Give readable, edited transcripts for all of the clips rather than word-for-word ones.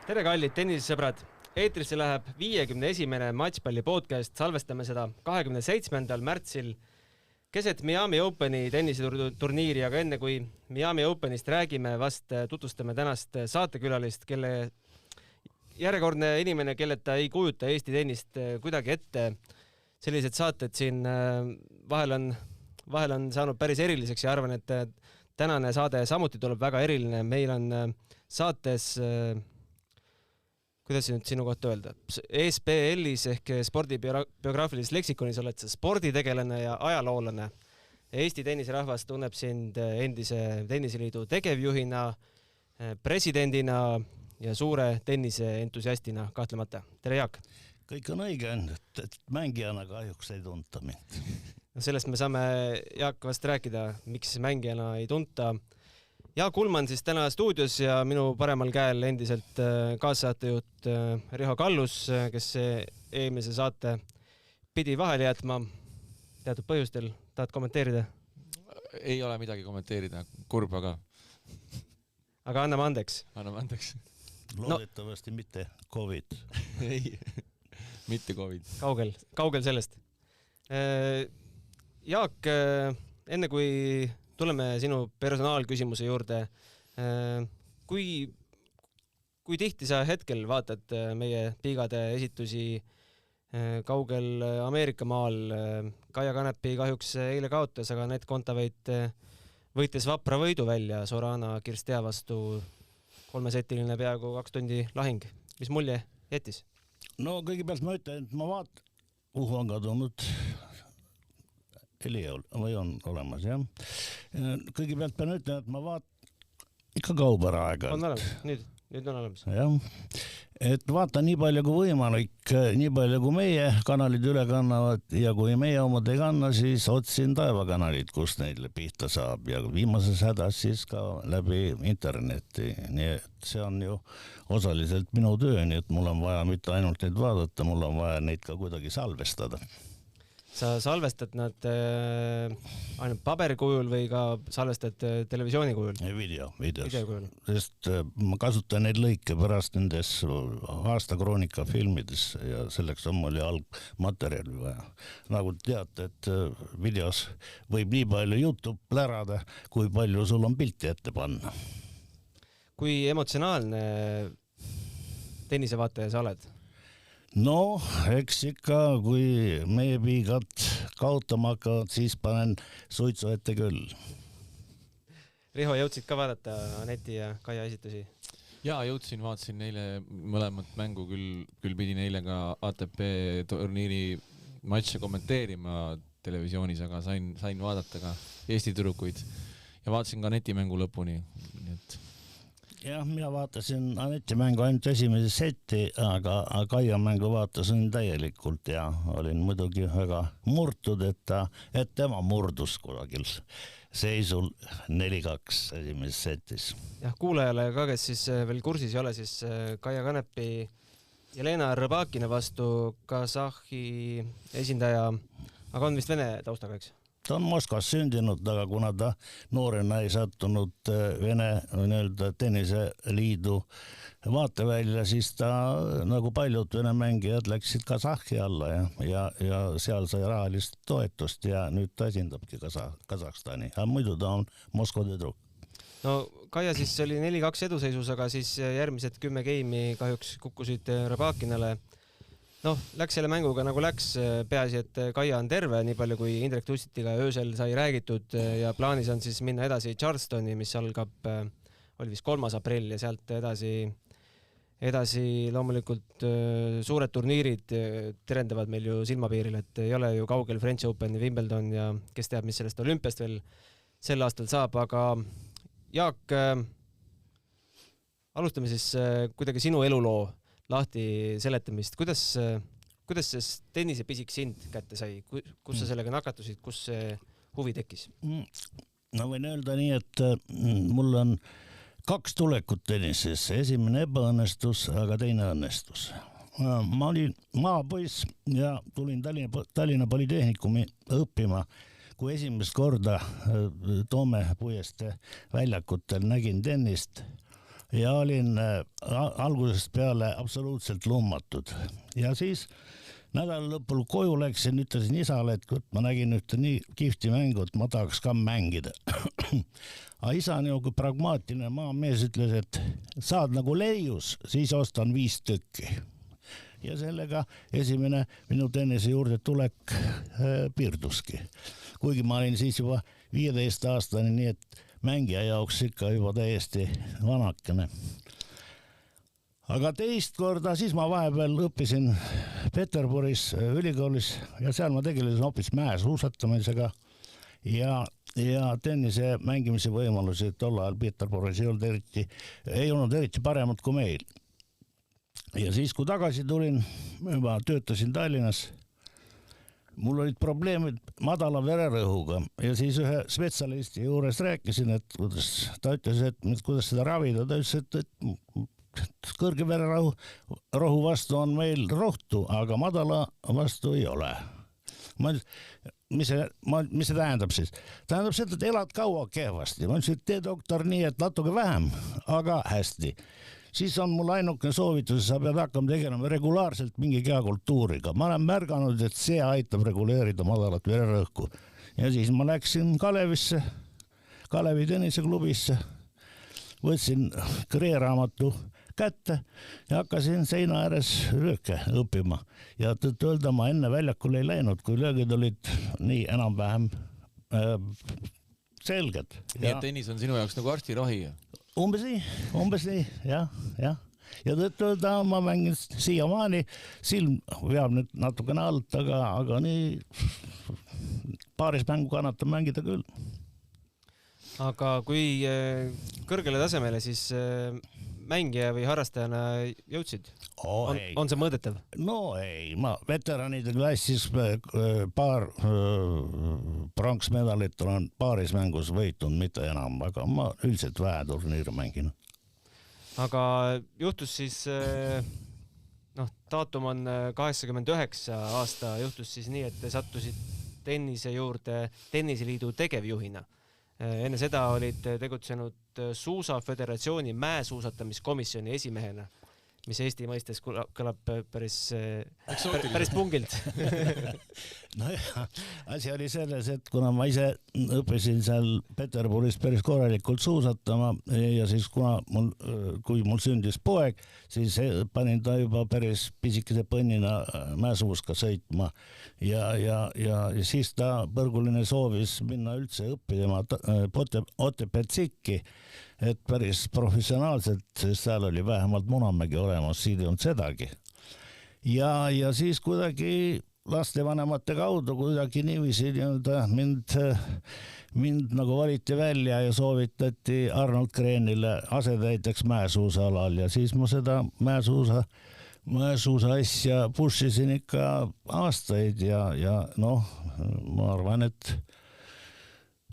Tere kallid tennisesõbrad! Eetrisse läheb 51. matšpalli podcast, salvestame seda 27. märtsil keset Miami Openi tenniseturniiri, aga enne kui Miami Openist räägime, vast tutvustame tänast saatekülalist, kelle järjekordne inimene, kelleta ei kujuta Eesti tennist kuidagi ette. Sellised saated siin vahel on saanud päris eriliseks ja arvan, et tänane saade samuti tuleb väga eriline. Meil on saates, kuidas nüüd sinu kohta öelda, ESPL-is ehk spordibiograafilises leksikonis oled sa sporditegelane ja ajaloolane. Eesti tennisrahvas tunneb sind endise tenniseliidu tegevjuhina, presidendina ja suure tenniseentusiastina kahtlemata. Tere Jaak! Kõik on õige, et mängijana kahjuks ei tunta mind. Sellest me saame Jaak vast rääkida, miks mängijana ei tunta. Jaak Ullmann siis täna stuudios ja minu paremal käel endiselt kaassaatejuht Riho Kallus, kes eelmise saate pidi vahele jätma teatud põhjustel. Tahad kommenteerida? Ei ole midagi kommenteerida, kurb aga. Aga anname andeks. Anname andeks. Loodetavasti mitte COVID. Ei, mitte COVID. Kaugel sellest. Jaak, enne kui tuleme sinu personaalküsimuse juurde. Kui tihti sa hetkel vaatad meie piigade esitusi kaugel Ameerika maal? Kaia Kanepi kahjuks eile kaotas, aga Net Kontaveit võites vapra võidu välja Sorana Kirstea vastu 3-setiline peaaegu 2 tundi lahing. Mis mulje jättis? No kõigepealt ma ütlen, et ma on kadunud või on olemas, jah. Kõigepealt pean ütlema, et ma ikka kaubara aega. On olemas, nüüd on olemas. Jah, et vaata nii palju kui võimalik, nii palju kui meie kanalid üle kannavad ja kui meie omad ei kanna, siis otsin taevakanalid, kus neile pihta saab ja viimases hädas siis ka läbi interneti. Nii et see on ju osaliselt minu töö, nii et mul on vaja mitte ainult neid vaadata, mul on vaja neid ka kuidagi salvestada. Sa salvestad nad ainult paberkujul või ka salvestad televisiooni kujul? Video kujul. Sest ma kasutan neid lõike pärast nendes aastakroonika filmides ja selleks on mul algmaterjali vaja. Nagu teate, et videos võib nii palju juttu plärada, kui palju sul on pilti ette panna. Kui emotsionaalne tennisevaataja sa oled? No, eks ikka, kui meie piigad kaotama hakkavad, siis panen suitsu ette küll. Riho, jõudsid ka vaadata Aneti ja Kaia esitusi? Jaa, jõudsin, vaatasin neile mõlemat mängu, küll pidin eile ka ATP turniiri matše kommenteerima televisioonis, aga sain vaadata ka Eesti tüdrukuid ja vaatasin ka Aneti mängu lõpuni. Nii et jah, mina vaatasin Aneti mängu ainult esimese seti, aga Kaia mängu vaatasin täielikult ja olin muidugi väga murtud, et tema murdus kusagil seisul 4-2 esimeses setis. Jah, kuulajale ka, kes siis veel kursis ei ole, siis Kaia Kanepi Jelena Rõbakina vastu Kasahhi esindaja, aga on vist vene taustaga, eks? Ta on Moskvas sündinud, aga kuna ta noorena ei sattunud Vene tenniseliidu vaatevälja, siis ta nagu paljud Vene mängijad läksid Kasahhi alla ja seal sai rahalist toetust ja nüüd ta esindabki Kasahstani. Aga muidu ta on Moskva tüdruk. No Kaia siis oli 4-2 eduseisus, aga siis järgmised 10 geimi kahjuks kukkusid Rõbakinale. Läks selle mänguga nagu läks, peaasi, et Kaia on terve, nii palju kui Indrek Tussitiga öösel sai räägitud ja plaanis on siis minna edasi Charlestoni, mis algab, oli vist 3. aprill ja sealt edasi loomulikult suured turniirid terendavad meil ju silmapiiril, et ei ole ju kaugel French Open ja Wimbledon ja kes teab, mis sellest olümpiast veel sel aastal saab, aga Jaak, alustame siis kuidagi sinu eluloo lahti seletamist. Kuidas see tennisepisik sind kätte sai? Kus sa sellega nakatusid? Kus see huvi tekkis? No võin öelda nii, et mul on 2 tulekut tennises. Esimene ebaõnnestus, aga teine õnnestus. Ma olin maapoiss ja tulin Tallinna Politehnikumi õppima, kui esimest korda Toome puieste väljakutel nägin tennist. ja olin algusest peale absoluutselt lummatud. Ja siis nädala lõpul koju läksin, ütlesin isale, et ma nägin ühte nii kihvti mängu, et ma tahaks ka mängida. Aga isa nagu pragmaatiline maamees ütles, et saad nagu leius, siis ostan 5 tükki. Ja sellega esimene minu tennise juurde tulek piirduski. Kuigi ma olin siis juba 15 aastane, nii et mängija jaoks ikka juba täiesti vanakene. Aga teist korda, siis ma vahepeal õppisin Peterburis ülikoolis ja seal ma tegelesin hoopis mäesuusatamisega ja tennise mängimise võimalusi tol ajal Peterburis ei olnud eriti paremad kui meil. Ja siis, kui tagasi tulin, ma töötasin Tallinnas, mul olid probleemid madala vererõhuga ja siis ühe spetsialisti juures rääkisin, et ta ütles, et kuidas seda ravida, ta ütles, et kõrge vererõhu vastu on meil rohtu, aga madala vastu ei ole. Mis see tähendab siis? Tähendab seda, et elad kaua kehvasti. Ma ütlesin, et tee doktor nii, et natuke vähem, aga hästi. Siis on mul ainukene soovitus, sa pead hakkama tegelema regulaarselt mingi kehakultuuriga. Ma olen märganud, et see aitab reguleerida madalat vererõhku. Ja siis ma läksin Kalevisse, Kalevi tenniseklubisse, võtsin kreeraamatu kätte ja hakkasin seina ääres lööke õppima. Ja tõelda ma enne väljakul ei läinud, kui löögid olid nii enam-vähem selged. Nii et tennis on sinu jaoks nagu arstirohi? Umbes nii, jah. Ja tõelda ma mängin siiamaani, silm veab nüüd natukene alt, aga nii paaris mängu kannatab mängida küll. Aga kui kõrgele tasemele siis mängija või harrastajana jõudsid? On see mõõdetav? No ei, ma veteranide klassis paar pronksmedalit olen paaris mängus võitnud, mitte enam, aga ma üldiselt vähe turniire mängin. Aga juhtus siis, daatum on 89 aasta, juhtus siis nii, et te sattusid tennise juurde Tenniseliidu tegevjuhina. Enne seda olid tegutsenud Suusaföderatsiooni mäesuusatamiskomisjoni esimehena, mis Eesti mõistes kõlab päris pungilt. Asi oli selles, et kuna ma ise õppisin seal Peterburis päris korralikult suusatama ja siis kui mul sündis poeg, siis panin ta juba päris pisikese põnnina mäesuuska sõitma ja siis ta põrguline soovis minna üldse õppima Otepää-Tsikki, et päris professionaalselt, sest seal oli vähemalt Munamägi olemas, siin ei olnud sedagi. Ja siis kuidagi lastevanemate kaudu kuidagi niiviisi mind nagu valiti välja ja soovitati Arnold Kreenile asetäitjaks mäesuusalal ja siis ma seda mäesuusa asja pushisin ikka aastaid ja ma arvan, et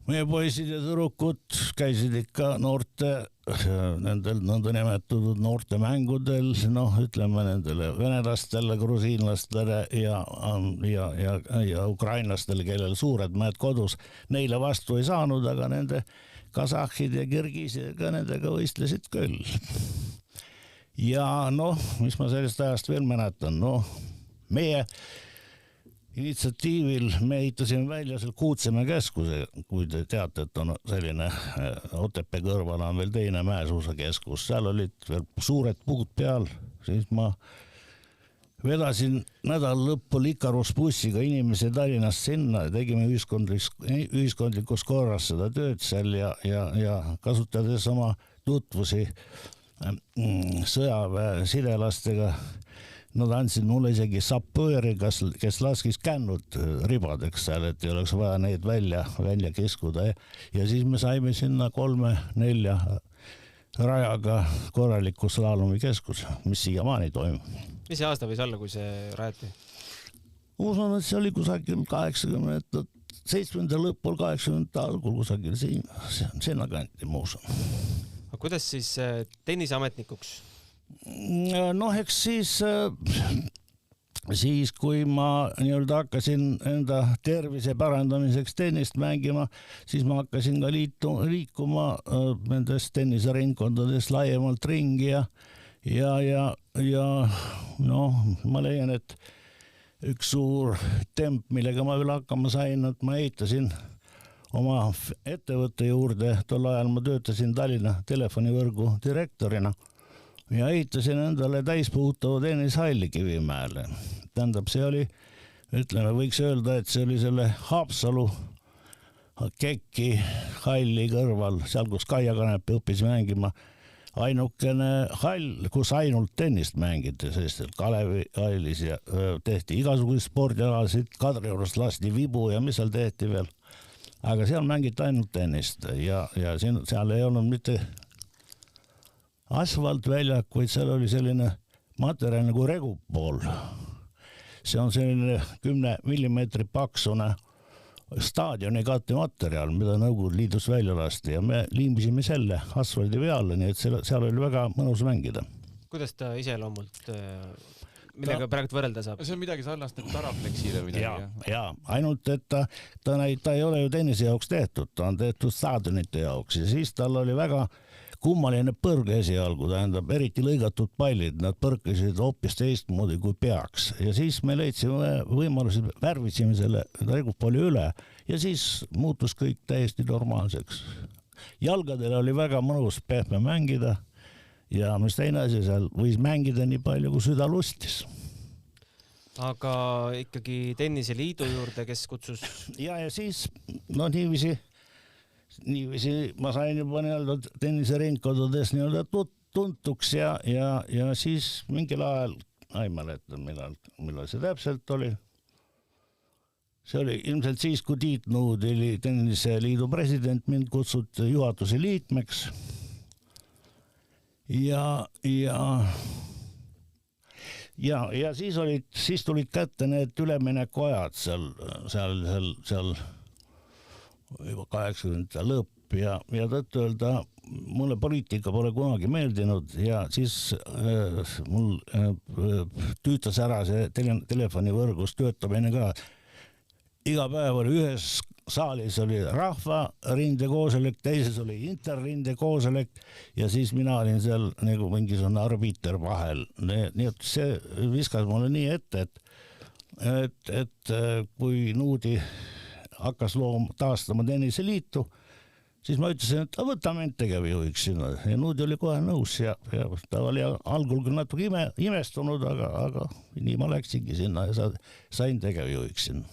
meie poisid ja tüdrukud käisid ikka nendel nõndanimetatud noorte mängudel, ütleme nendele venelastele, grusiinlastele ja ukrainlastele, kellel suured mäed kodus, neile vastu ei saanud, aga nende kasahhid ja kirgiisidega nendega võistlesid küll. Ja mis ma sellest ajast veel mäletan, meie initsiatiivil me ehitasime välja seal Kuutsemäe keskuse, kui te teate, et on selline Otepää kõrval on veel teine mäesuusakeskus, seal olid veel suured puud peal, siis ma vedasin nädal lõpul Ikarusbussiga inimese Tallinnast sinna, tegime ühiskondlikus korras seda tööd seal ja kasutades oma tutvusi sõjaväe sidelastega. Nad andsid mulle isegi sapööri, kes laskis kännud ribadeks seal, et ei oleks vaja neid välja kiskuda. Ja siis me saime sinna 3-4 rajaga korraliku slalomi keskus, mis siiamaani toimub. Mis see aasta võis olla, kui see rajati? Usun, et see oli kusagil 80, 70 lõpul, 80 algul kusagil sinna kanti, ma usun. Aga kuidas siis tenniseametnikuks? Eks siis siis kui ma nii-öelda hakkasin enda tervise parandamiseks tennist mängima, siis ma hakkasin ka liikuma nendes tenniseringkondades laiemalt ringi ja noh, ma leian, et üks suur temp, millega ma veel hakkama sain, et ma ehitasin oma ettevõtte juurde, tol ajal ma töötasin Tallinna telefonivõrgu direktorina ja ehitasin endale täispuhutava tennishalli Kivimäele. Tähendab, see oli, ütleme, võiks öelda, et see oli selle Haapsalu Kekki halli kõrval, seal kus Kaia Kanepi õppis mängima, ainukene hall, kus ainult tennist mängiti, sest Kalevi hallis ja tehti igasuguseid spordialasid, Kadriorust lasti vibu ja mis seal tehti veel. Aga seal mängiti ainult tennist ja seal ei olnud mitte asfaltväljak, vaid seal oli selline materjal nagu regupool. See on selline 10 millimeetri paksune staadioni kattematerjal, mida Nõukogude Liidus välja lasti ja me liimisime selle asfaldi peale, nii et seal oli väga mõnus mängida. Kuidas ta iseloomult, millega praegu võrrelda saab? See on midagi sarnast nagu Taraflexile või midagi. Ja, ainult, et ta ei ole ju tennise jaoks tehtud, ta on tehtud staadionite jaoks ja siis tal oli väga kummaline põrg esialgu, tähendab, eriti lõigatud pallid, nad põrkasid hoopis teistmoodi kui peaks ja siis me leidsime võimalusi, värvisime selle regupolli üle ja siis muutus kõik täiesti normaalseks. Jalgadel oli väga mõnus pehme mängida ja mis teine asi, seal võis mängida nii palju, kui süda lustis. Aga ikkagi tenniseliidu juurde, kes kutsus? Ja siis, no niiviisi ma sain juba nii-öelda tenniseringkodades nii-öelda tuntuks ja siis mingil ajal, ei mäleta, millal see täpselt oli. See oli ilmselt siis, kui Tiit Nuud oli tenniseliidu president, mind kutsuti juhatuse liikmeks ja siis tulid kätte need üleminekuajad seal juba 80 lõpp ja tõtt öelda, mulle poliitika pole kunagi meeldinud ja siis mul tüütas ära see telefonivõrgus töötamine ka. Iga päev oli ühes saalis oli rahvarinde koosolek, teises oli interrinde koosolek ja siis mina olin seal nagu mingisugune arbiter vahel. Nii et see viskas mulle nii ette, et kui Nuudi hakkas taastama tenniseliitu, siis ma ütlesin, et võtame end tegevjuhiks sinna ja Nuudi oli kohe nõus ja ta oli algul küll natuke imestunud, aga nii ma läksingi sinna ja sain tegevjuhiks sinna.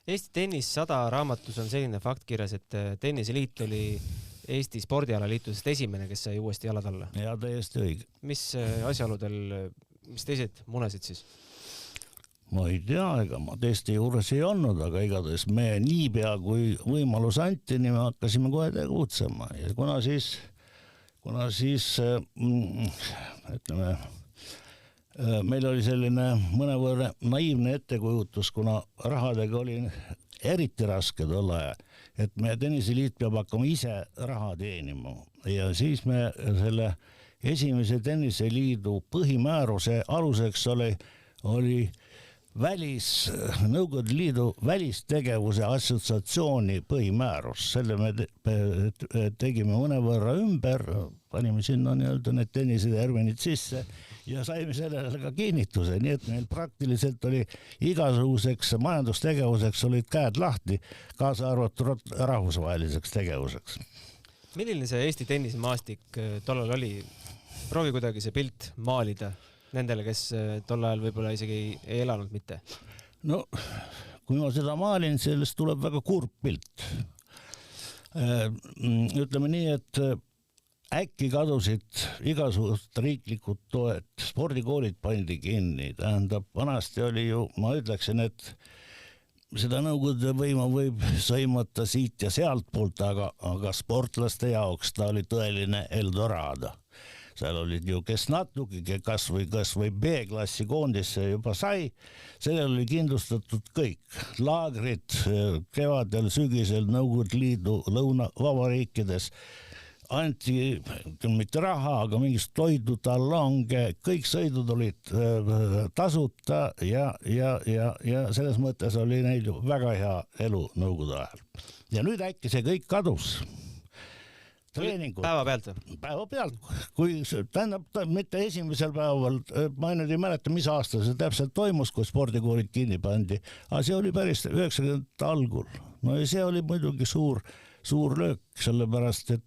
Eesti tennis 100 raamatus on selline fakt kirjas, et tenniseliit oli Eesti spordialaliitudest esimene, kes sai uuesti jalad alla. Ja täiesti õige. Mis asjaoludel, mis teised munesid siis? Ma ei tea, ega ma teiste juures ei olnud, aga igatahes me niipea kui võimalus anti, nii me hakkasime kohe tegutsema ja kuna siis ütleme, meil oli selline mõnevõrra naiivne ettekujutus, kuna rahadega oli eriti raske tol ajal, et meie tenniseliit peab hakkama ise raha teenima ja siis me selle esimese tenniseliidu põhimääruse aluseks oli Nõukogude Liidu välistegevuse assotsiatsiooni põhimäärus. Selle me tegime mõnevõrra ümber, panime sinna nii-öelda need tenniseterminid sisse ja saime sellele ka kinnituse, nii et meil praktiliselt oli igasuguseks majandustegevuseks olid käed lahti, kaasa arvatud rahvusvaheliseks tegevuseks. Milline see Eesti tennisemaastik tollal oli? Proovi kuidagi see pilt maalida nendele, kes tol ajal võib-olla isegi ei elanud mitte. No, kui ma seda maalin, sellest tuleb väga kurb pilt. Ütleme nii, et äkki kadusid igasugused riiklikud toed, spordikoolid pandi kinni, tähendab, vanasti oli ju, ma ütleksin, et seda Nõukogude võimu võib sõimata siit ja sealt poolt, aga sportlaste jaoks ta oli tõeline Eldorado. Seal olid ju kes natuke, kas või B-klassi koondisse juba sai, sellel oli kindlustatud kõik. Laagrid kevadel, sügisel Nõukogude Liidu lõunavabariikides, anti mitte raha, aga mingist toidu, talonge, kõik sõidud olid tasuta ja selles mõttes oli neil ju väga hea elu nõukogude ajal. Ja nüüd äkki see kõik kadus. Treeningud. Päeva pealt või? Päeva pealt, kui tähendab mitte esimesel päeval, ma nüüd ei mäleta, mis aasta see täpselt toimus, kui spordikoolid kinni pandi, aga see oli päris 90 algul. No ja see oli muidugi suur löök, sellepärast, et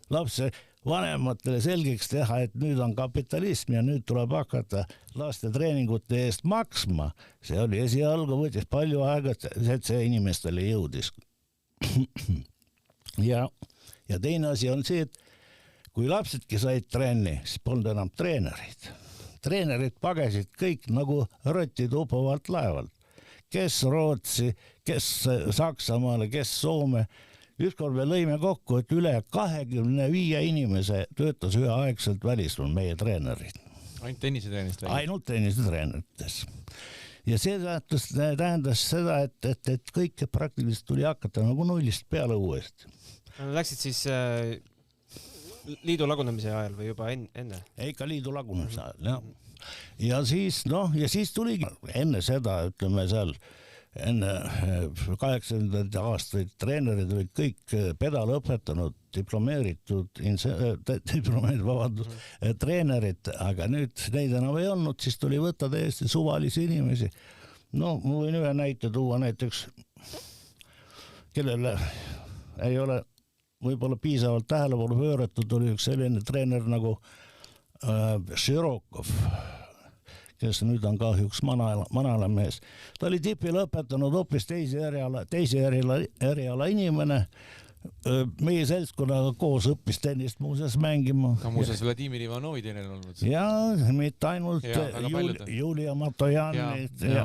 lapse vanematele selgeks teha, et nüüd on kapitalism ja nüüd tuleb hakata laste treeningute eest maksma. See oli esialgu võttis palju aega, et see inimestele jõudis. Ja teine asi on see, et kui lapsedki said trenni, siis polnud enam treenerid. Treenerid pagesid kõik nagu rotid upuvalt laevalt. Kes Rootsi, kes Saksamaale, kes Soome. Ükskord me lõime kokku, et üle 25 inimese töötas üheaegselt välismaal meie treenerid. Ainult tennisetreenist? Ainult tennisetreenerites. Ja see tähendas seda, et kõik praktiliselt tuli hakata nagu nullist peale uuesti. Läksid siis liidu lagunemise ajal või juba enne? Ikka liidu lagunemise ajal, jah. Ja siis tuligi enne seda, ütleme seal, enne 80 aastaid treenerid olid kõik pedale õpetanud, diplomeeritud treenerid, aga nüüd neid enam ei olnud, siis tuli võtta täiesti suvalisi inimesi. No, ma võin ühe näite tuua näiteks, kellele ei ole võib-olla piisavalt tähelepanu pööratud, oli üks selline treener nagu Širokov, kes nüüd on kahjuks manalamees. Ta oli tipil õpetanud hoopis teise eriala inimene. Meie seltskonnaga koos õppis tennist muuseas mängima. Ka muuseas Vladimir Ivanovi teine on olnud. Ja mitte ainult Julia Matojanit ja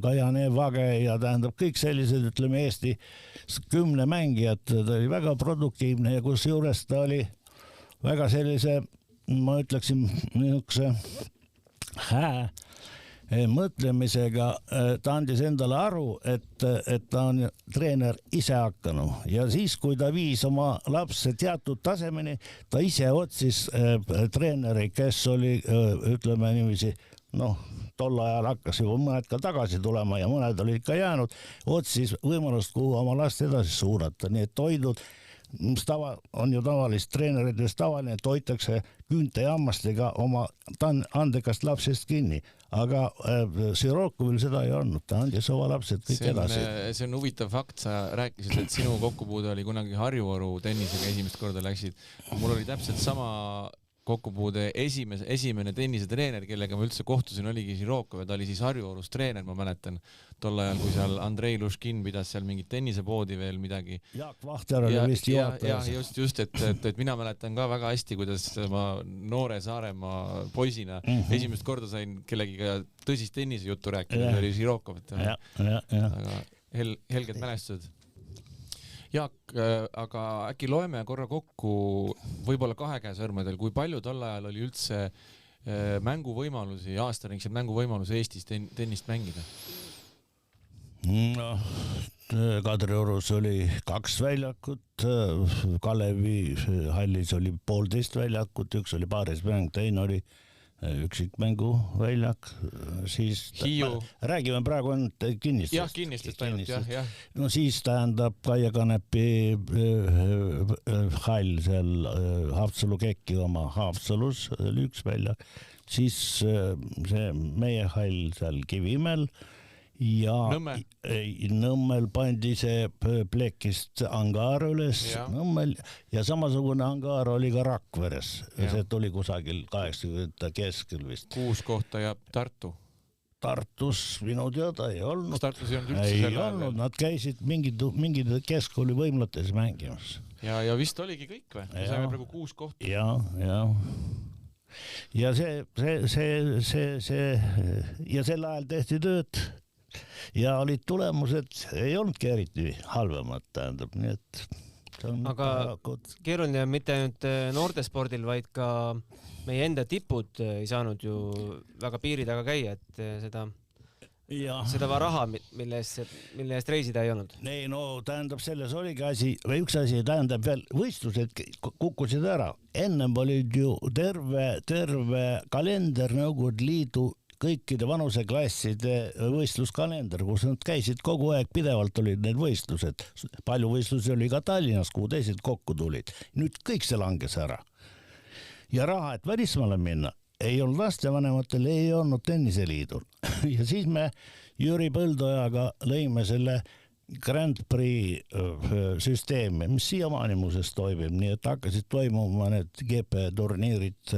Kajane Vage ja tähendab kõik sellised, ütleme Eesti 10 mängijad. Ta oli väga produktiivne ja kus juures ta oli väga sellise, ma ütleksin, niisuguse mõtlemisega, ta andis endale aru, et ta on treener ise hakanud ja siis, kui ta viis oma lapse teatud tasemeni, ta ise otsis treeneri, kes oli, ütleme niiviisi, tol ajal hakkas juba mõned ka tagasi tulema ja mõned olid ka jäänud, otsis võimalust, kuhu oma last edasi suunata, nii et toidud, on ju tavalist treeneritest tavaline, et hoitakse küünte ja hammastega oma andekast lapsest kinni, aga Širokovil seda ei olnud, ta andis oma lapsed kõik edasi. See on huvitav fakt, sa rääkisid, et sinu kokkupuude oli kunagi Harjuvaru tennisega esimest korda läksid. Mul oli täpselt sama kokkupuude esimene tennisetreener, kellega ma üldse kohtusin, oligi Širokov ja ta oli siis Harjuvarus treener, ma mäletan tol ajal, kui seal Andrei Luškin pidas seal mingit tennisepoodi veel midagi. Jaak Vahter oli vist juhatajas. Ja just, et mina mäletan ka väga hästi, kuidas ma noore Saaremaa poisina esimest korda sain kellegiga tõsist tennisejuttu rääkida, oli Širokov. Aga helged mälestused. Jaak, aga äkki loeme korra kokku võib-olla 2 käe sõrmedel, kui palju tol ajal oli üldse mänguvõimalusi, aastaringseid mänguvõimalusi Eestis tennist mängida? Kadriorus oli 2 väljakut, Kalevi hallis oli 1,5 väljakut, üks oli paarismäng, teine oli üksikmänguväljak, siis räägime praegu ainult kinnistest. Jah, kinnistest ainult, jah. No siis tähendab Kaia Kanepi hall seal Haapsalu Kekki oma Haapsalus oli üks väljak, siis see meie hall seal Kivimäel ja Nõmmel pandi see plekist angaar üles Nõmmel ja samasugune angaar oli ka Rakveres. See tuli kusagil 80 keskel vist. 6 kohta jääb Tartu. Tartus minu teada ei olnud. Tartus ei olnud üldse ei olnud, nad käisid mingid keskkooli võimlates mängimas. Ja vist oligi kõik või? Me saime praegu 6 kohta. Ja see ja sel ajal tehti tööd ja olid tulemused, ei olnudki eriti halvemad, tähendab, nii et see on aga keeruline mitte ainult noortespordil, vaid ka meie enda tipud ei saanud ju väga piiri taga käia, et seda seda raha, mille eest reisida ei olnud? Ei, no tähendab, selles oligi asi, või üks asi, tähendab veel võistlused kukkusid ära. Ennem olid ju terve kalender Nõukogude Liidu kõikide vanuseklasside võistluskalender, kus nad käisid kogu aeg, pidevalt olid need võistlused. Palju võistlusi oli ka Tallinnas, kuhu teised kokku tulid. Nüüd kõik see langes ära. Ja raha, et välismaale minna, ei olnud lastevanematel, ei olnud tenniseliidul. Ja siis me Jüri Põldojaga lõime selle Grand Prix süsteemi, mis siiamaani muuseas toimib, nii et hakkasid toimuma need GP turniirid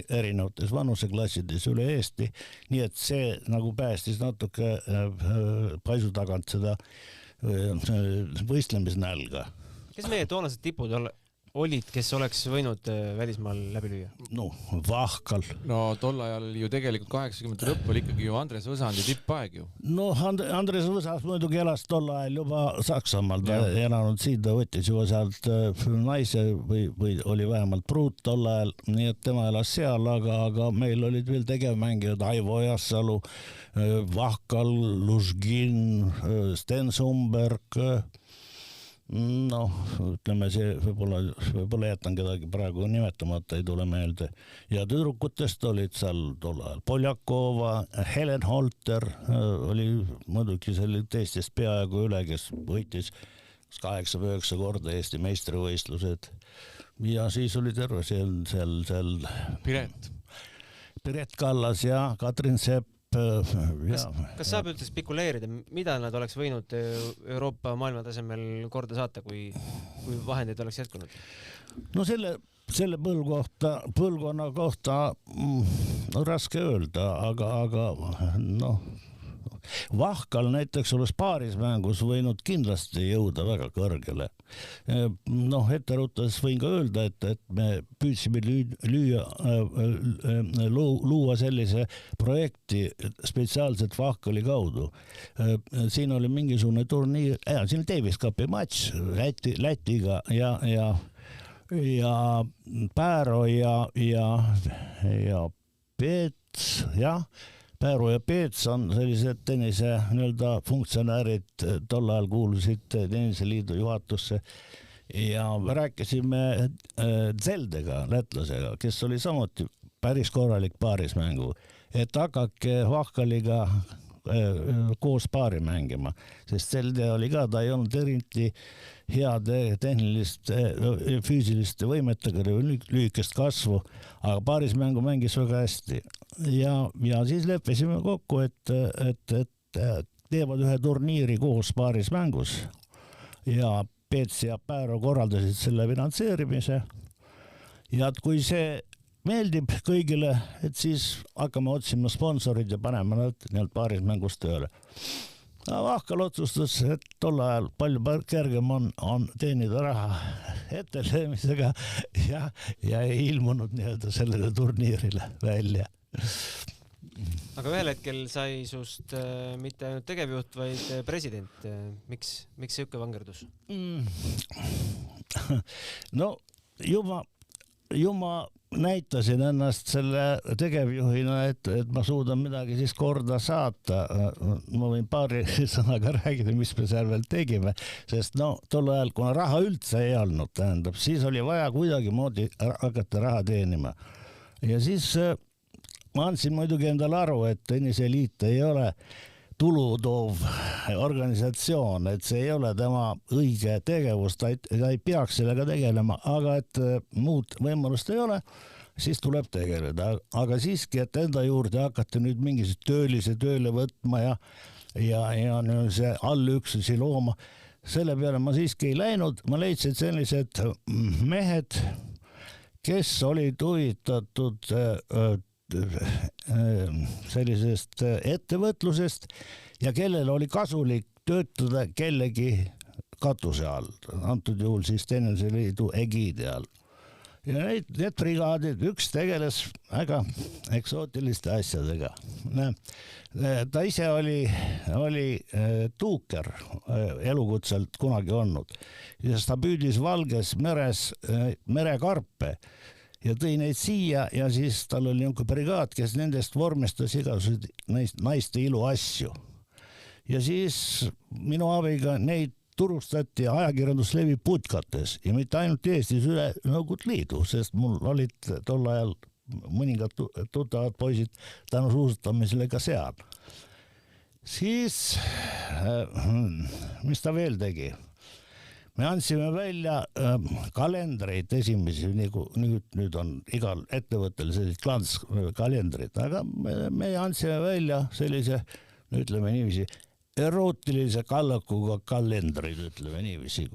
erinevates vanuseklassides üle Eesti, nii et see nagu päästis natuke paisu tagant seda võistlemisnälga. Kes meie toonased tipud olid, kes oleks võinud välismaal läbi lüüa? No, Vahkal. No tol ajal ju tegelikult 80 lõpp oli ikkagi ju Andres Võsandi tippaeg ju. No Andres Võsas muidugi elas tol ajal juba Saksamaal, ta elanud siin, ta võttis juba sealt naise või oli vähemalt pruut tol ajal, nii et tema elas seal, aga meil olid veel tegevmängijad Aivo Jassalu, Vahkal, Lužgin, Sten Sumberg. No, ütleme see, võib-olla jätan kedagi praegu nimetamata, ei tule meelde. Ja tüdrukutest olid seal tol ajal Poljakova, Helen Holter oli muidugi selle teistest peaaegu üle, kes võitis 8-9 korda Eesti meistrivõistlused. Ja siis oli terve seal Piret Kallas ja Katrin Sepp. Kas saab üldse spekuleerida, mida nad oleks võinud Euroopa maailmatasemel korda saata, kui vahendeid oleks jätkunud? No selle põlvkonna kohta raske öelda, aga noh, Vahkal näiteks oleks paarismängus võinud kindlasti jõuda väga kõrgele. Noh, etteruttades võin ka öelda, et me püüdsime luua sellise projekti spetsiaalselt Vahkali kaudu. Siin oli mingisugune turniir, siin oli Davis Cupi matš Lätiga ja Pääro ja Peets, jah. Pääru ja Peets on sellised tennise nii-öelda funktsionäärid, tol ajal kuulusid tenniseliidu juhatusse ja rääkisime Zeldega, lätlasega, kes oli samuti päris korralik paarismängu, et hakake Vahkaliga koos paari mängima, sest Zelde oli ka, ta ei olnud eriti heade tehniliste, füüsiliste võimetega, lühikest kasvu, aga paarismängu mängis väga hästi. Ja siis leppisime kokku, et teevad ühe turniiri koos paarismängus ja Peets ja Pääro korraldasid selle finantseerimise ja kui see meeldib kõigile, et siis hakkame otsima sponsorid ja paneme nad paarismängust tööle. Vahkal otsustas, et tol ajal palju kergem on teenida raha ettelöömisega ja ei ilmunud nii-öelda sellele turniirile välja. Aga ühel hetkel sai sust mitte ainult tegevjuht, vaid president. Miks siuke vangerdus? No juba näitasin ennast selle tegevjuhina, et ma suudan midagi siis korda saata. Ma võin paari sõnaga räägida, mis me seal veel tegime, sest tol ajal, kuna raha üldse ei olnud, tähendab, siis oli vaja kuidagi moodi hakata raha teenima. Ja siis ma andsin muidugi endale aru, et tenniseliit ei ole tulutoov organisatsioon, et see ei ole tema õige tegevus, ta ei peaks sellega tegelema, aga et muud võimalust ei ole, siis tuleb tegeleda. Aga siiski, et enda juurde hakata nüüd mingisugust töölise tööle võtma ja see allüksusi looma, selle peale ma siiski ei läinud. Ma leidsin sellised mehed, kes olid huvitatud sellisest ettevõtlusest ja kellel oli kasulik töötada kellegi katuse all, antud juhul siis tenniseliidu egiidi all. Ja need brigaadid, üks tegeles väga eksootiliste asjadega. Ta ise oli tuuker elukutselt kunagi olnud ja ta püüdis Valges meres merekarpe ja tõi neid siia ja siis tal oli niisugune brigaad, kes nendest vormistas igasuguseid naiste iluasju. ja siis minu abiga neid turustati ajakirjanduslevi putkates ja mitte ainult Eestis, üle Nõukogude Liidu, sest mul olid tol ajal mõningad tuttavad poisid tänu suusatamisele ka seal. Siis, mis ta veel tegi? Me andsime välja kalendreid esimesi, nagu nüüd on igal ettevõttel sellised glanskalendrid, aga me andsime välja sellise, ütleme niiviisi, erootilise kallakuga kalendrid, ütleme niiviisi.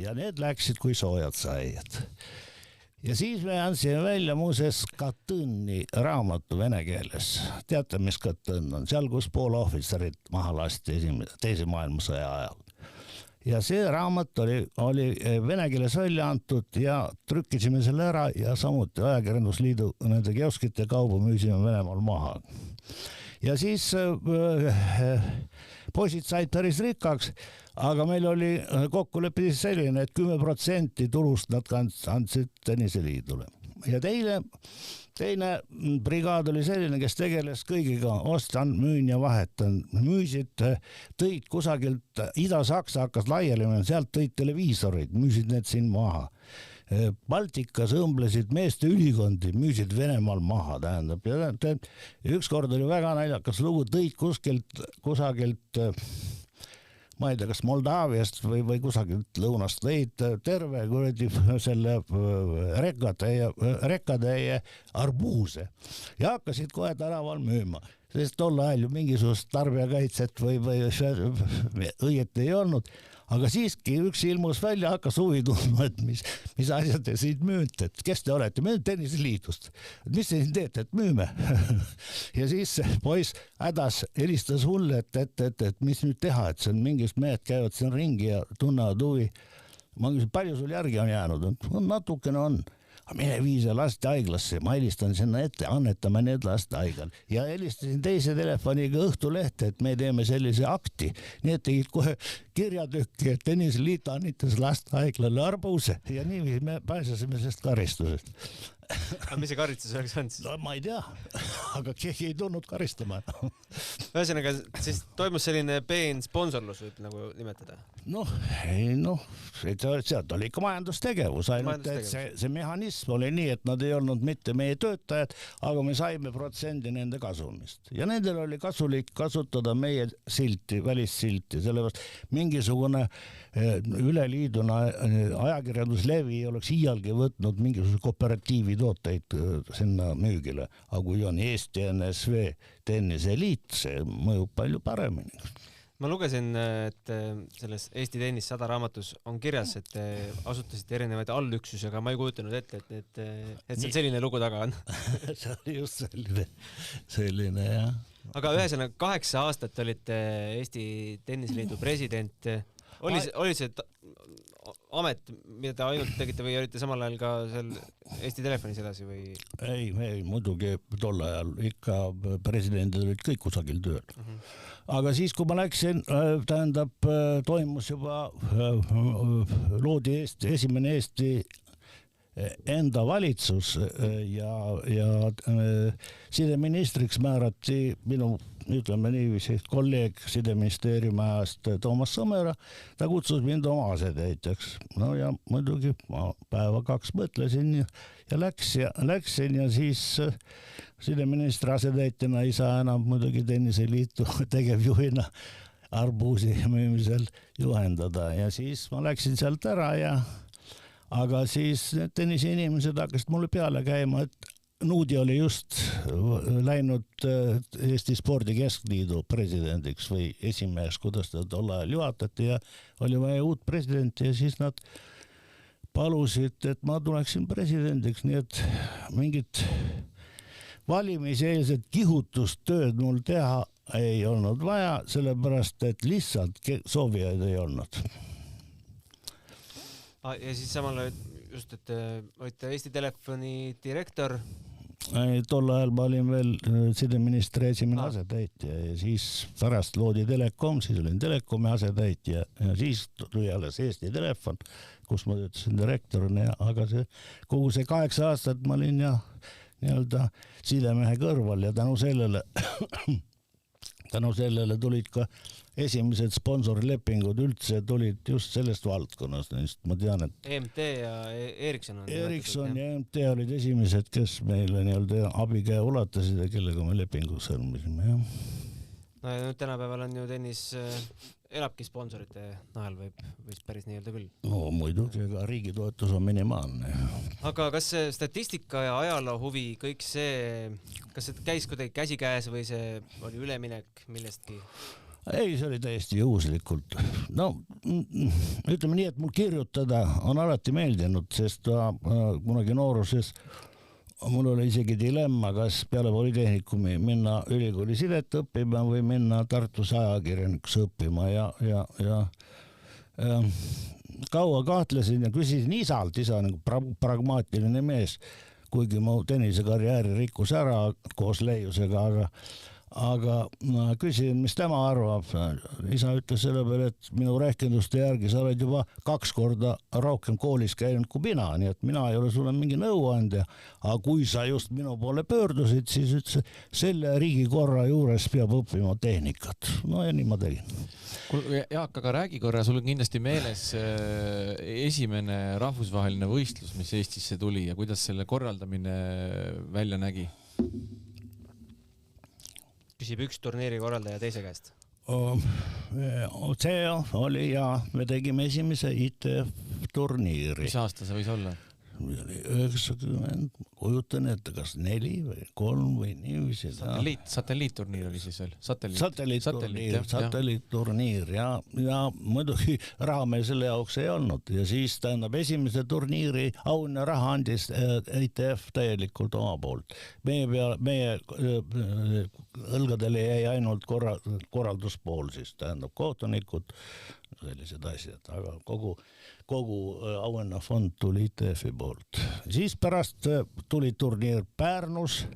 Ja need läksid kui soojad saiad. Ja siis me andsime välja muuseas Katõnni raamatu vene keeles. Teate, mis Katõnn on? Seal, kus pool ohvitserid maha lasti teise maailmasõja ajal. Ja see raamat oli vene keeles välja antud ja trükkisime selle ära ja samuti ajakirjandusliidu nende kioskite kauba müüsime Venemaal maha. Ja siis poisid said päris rikkaks, aga meil oli kokkulepe selline, et 10% tulust nad andsid Tenniseliidule. Ja teine brigaad oli selline, kes tegeles kõigiga, ostan, müün ja vahetan. Müüsid, tõid kusagilt, Ida-Saksa hakkas laiali, sealt tõid televiisorid, müüsid need siin maha. Baltikas õmblesid meeste ülikondi, müüsid Venemaal maha, tähendab. Ja ükskord oli väga naljakas lugu, tõid kusagilt ma ei tea, kas Moldaaviast või kusagilt lõunast lõid terve kuradi selle rekkatäie arbuuse ja hakkasid kohe tänaval müüma, sest tol ajal ju mingisugust tarbijakaitset või õieti ei olnud. Aga siiski üks ilmus välja, hakkas huvi tundma, et mis asjad te siit müüte, et kes te olete, me Tenniseliidust, mis te siin teete, et müüme. Ja siis poiss hädas helistas mulle, et mis nüüd teha, et see on mingis mehed käivad siin ringi ja tunnevad huvi. Ma küsin, palju sul järgi on jäänud? Natukene on. Mine viise lastehaiglasse, ma helistan sinna ette, annetame need lastehaigel. Ja helistasin teise telefoniga Õhtulehte, et me teeme sellise akti. Need tegid kohe kirjatükki, et Tenniseliit annitas lastehaiglale arbuuse ja nii me pääsesime sellest karistusest. Aga mis see karistus oleks olnud siis? No ma ei tea, aga keegi ei tulnud karistama. Ühesõnaga, siis toimus selline peen sponsorlus, võib nagu nimetada? Sealt oli ikka majandustegevus, ainult et see mehhanism oli nii, et nad ei olnud mitte meie töötajad, aga me saime protsendi nende kasumist. Ja nendel oli kasulik kasutada meie silti, välissilti, sellepärast mingisugune üleliiduna ajakirjanduslevi ei oleks iialgi võtnud mingisuguse kooperatiivi tooteid sinna müügile, aga kui on Eesti NSV Tenniseliit, see mõjub palju paremini. Ma lugesin, et selles Eesti Tennis 100 raamatus on kirjas, et asutasite erinevaid allüksusi, aga ma ei kujutanud ette, et seal selline lugu taga on. See oli just selline, jah. Aga ühesõnaga 8 aastat olite Eesti Tenniseliidu president. Oli see amet, mida te ainult tegite või olite samal ajal ka seal Eesti Telefonis edasi või? Ei, muidugi tol ajal ikka presidendid olid kõik kusagil tööl. Aga siis, kui ma läksin, tähendab, toimus juba, loodi esimene Eesti enda valitsus ja sideministriks määrati minu, ütleme niiviisi, kolleeg sideministeeriumi ajast Toomas Sõmera, ta kutsus mind oma asetäitjaks. No ja muidugi ma päeva 2 mõtlesin ja läksin ja siis sideministri asetäitjana ei saa enam muidugi Tenniseliitu tegevjuhina arbuusi müümisel juhendada ja siis ma läksin sealt ära aga siis tennise inimesed hakkasid mulle peale käima, et Nuudi oli just läinud Eesti Spordikeskliidu presidendiks või esimeheks, kuidas ta tol ajal juhatati ja oli vaja uut presidenti ja siis nad palusid, et ma tuleksin presidendiks, nii et mingit valimiseelset kihutustööd mul teha ei olnud vaja, sellepärast et lihtsalt soovijaid ei olnud. Ja siis samal just, et olite Eesti Telefoni direktor. Tol ajal ma olin veel sideministri esimene asetäitja ja siis pärast loodi Telekom, siis olin Telekomi asetäitja ja siis tuli alles Eesti Telefon, kus ma töötasin direktorina, aga kogu see 8 aastat ma olin ja nii-öelda sidemehe kõrval ja tänu sellele tänu sellele tulid ka esimesed sponsorlepingud üldse tulid just sellest valdkonnast, ma tean, et EMT ja Ericsson Ericsson ja EMT olid esimesed, kes meile nii-öelda abikäe ulatasid ja kellega me lepingu sõlmisime, jah. No ja nüüd tänapäeval on ju tennis elabki sponsorite najal võib päris nii-öelda küll. No muidugi, aga riigi toetus on minimaalne. Aga kas see statistika ja ajaloo huvi, kõik see, kas see käis kuidagi käsikäes või see oli üleminek millestki? Ei, see oli täiesti juhuslikult. No, ütleme nii, et mul kirjutada on alati meeldinud, sest kunagi nooruses mul oli isegi dilemma, kas peale politehnikumi minna ülikooli sidet õppima või minna Tartus ajakirjanikuks õppima ja kaua kahtlesin ja küsisin isalt, isa nagu pragmaatiline mees, kuigi mu tennisekarjääri rikkus ära koos Leiusega, aga küsin, mis tema arvab. Isa ütles selle peale, et minu rehkenduste järgi sa oled juba 2 korda rohkem koolis käinud kui mina, nii et mina ei ole sulle mingi nõuandja, aga kui sa just minu poole pöördusid, siis ütles, selle riigikorra juures peab õppima tehnikat. No ja nii ma tegin. Jaak, aga räägi korra, sul on kindlasti meeles esimene rahvusvaheline võistlus, mis Eestisse tuli ja kuidas selle korraldamine välja nägi? Küsib üks turniiri korraldaja teise käest. See oli ja me tegime esimese ITF turniiri. Mis aasta see võis olla? 90, kujutan ette, kas 4 või 3 või niiviisi. Satelliitturniir oli siis veel? Satelliitturniir ja muidugi raha meil selle jaoks ei olnud ja siis tähendab esimese turniiri auhinna raha andis ITF täielikult oma poolt. Meie õlgadele jäi ainult korralduspool, siis tähendab kohtunikud, sellised asjad, aga kogu auhinnafond tuli ITF-i poolt. Siis pärast tuli turniir Pärnus,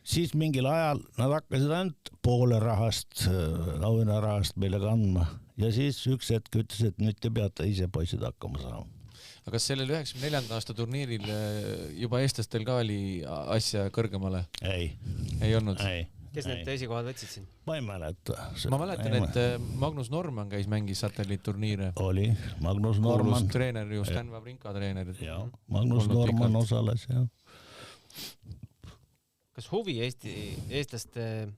siis mingil ajal nad hakkasid ainult poole rahast, auhinnarahast meile kandma ja siis üks hetk ütles, et nüüd te peate ise poisid hakkama saama. Aga kas sellel 94. aasta turniiril juba eestlastel ka oli asja kõrgemale? Ei olnud? Ei. Kes need esikohad võtsid siin? Ma ei mäleta. Ma mäletan, et Magnus Norman käis mängis satelliitturniire. Oli, Magnus Norman. Kuulus treener ju, Sten Wawrinka treener. Ja, Magnus Norman osales, jah. Kas huvi eestlaste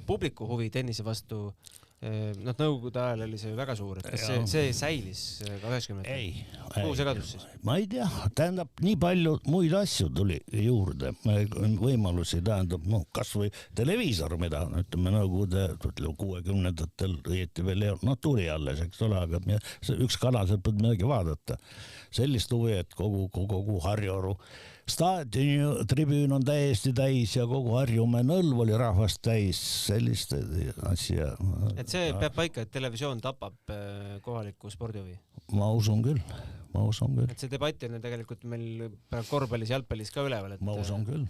publiku huvi tennise vastu, nõukogude ajal oli see väga suur, et kas see säilis ka 90? Ei. Kuhu segadus siis? Ma ei tea, tähendab, nii palju muid asju tuli juurde, võimalusi, tähendab, kas või televiisor, mida ütleme nõukogude 60-ndatel õieti veel tuli alles, eks ole, aga üks kanal saab midagi vaadata. Sellist huvi, et kogu Harjuoru staadioni tribüün on täiesti täis ja kogu Harjumäe nõlv oli rahvast täis, sellist asja. Et see peab paika, et televisioon tapab kohaliku spordihuvi? Ma usun küll. Et see debatt on tegelikult meil korvpallis, jalgpallis ka üleval. Ma usun küll.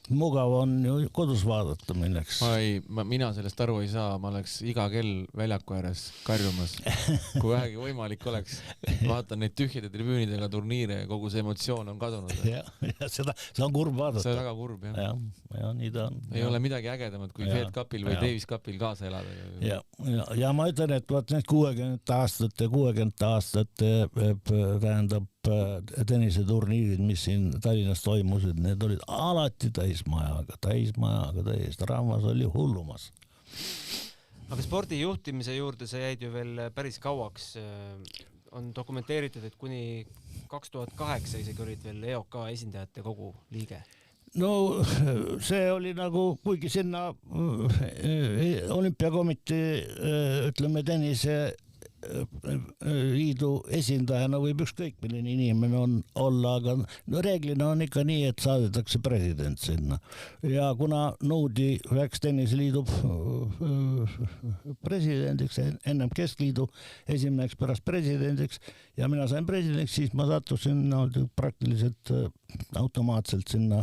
Mugav on ju kodus vaadata milleks. Mina sellest aru ei saa, ma oleks iga kell väljaku ääres karjumas, kui vähegi võimalik oleks. Vaatan neid tühjade tribüünidega turniire ja kogu see emotsioon on kadunud. Ja seda on kurb vaadata. See on väga kurb, jah. Ja nii ta on. Ei ole midagi ägedamat kui Fed Cupil või Davis Cupil kaasa elada. Ja ma ütlen, et vaat need 60 aastate tähendab tenniseturniirid, mis siin Tallinnas toimusid, need olid alati täismajaga, rahvas oli hullumas. Aga spordi juhtimise juurde sa jäid ju veel päris kauaks. On dokumenteeritud, et kuni 2008 isegi olid veel EOK esindajate kogu liige. No see oli nagu, kuigi sinna olümpiakomitee, ütleme tennise liidu esindajana võib ükskõik milline inimene olla, aga reeglina on ikka nii, et saadetakse president sinna. Ja kuna Nõudi läks tenniseliidu presidendiks, ennem keskliidu esimeheks, pärast presidendiks ja mina sain presidendiks, siis ma sattusin praktiliselt automaatselt sinna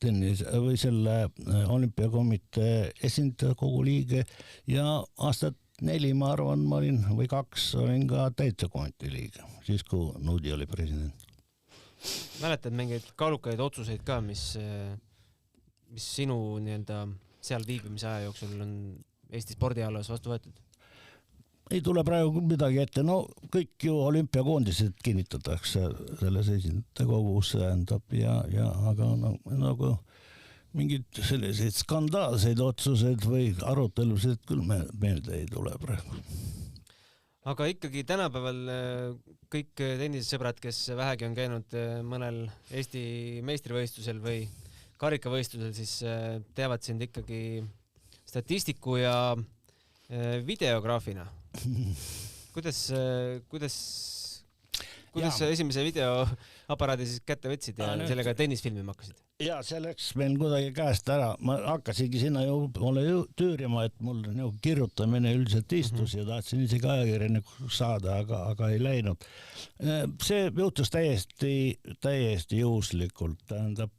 või selle olümpiakomitee esindaja kogu liige ja aastat 4, ma arvan, ma olin, või 2, olin ka täitsakomitee liige, siis kui Nõudi oli president. Mäletad mingeid kaalukaid otsuseid ka, mis sinu seal viibimise aja jooksul on Eesti spordialas vastu võetud? Ei tule praegu midagi ette, no kõik ju olümpiakoondised kinnitatakse selles esindajate kogus aga nagu mingid selliseid skandaalseid otsuseid või arutelusid küll meelde ei tule praegu. Aga ikkagi tänapäeval kõik tennisesõbrad, kes vähegi on käinud mõnel Eesti meistrivõistlusel või karikavõistlusel, siis teavad sind ikkagi statistiku ja videograafina. Kuidas sa esimese videoaparaadi siis kätte võtsid ja sellega tennisfilmima hakkasid? Ja see läks meil kuidagi käest ära. Ma hakkasingi sinna mulle tüürima, et mul kirjutamine üldiselt istus ja tahtsin isegi ajakirjaniku saada, aga ei läinud. See juhtus täiesti juhuslikult. Tähendab,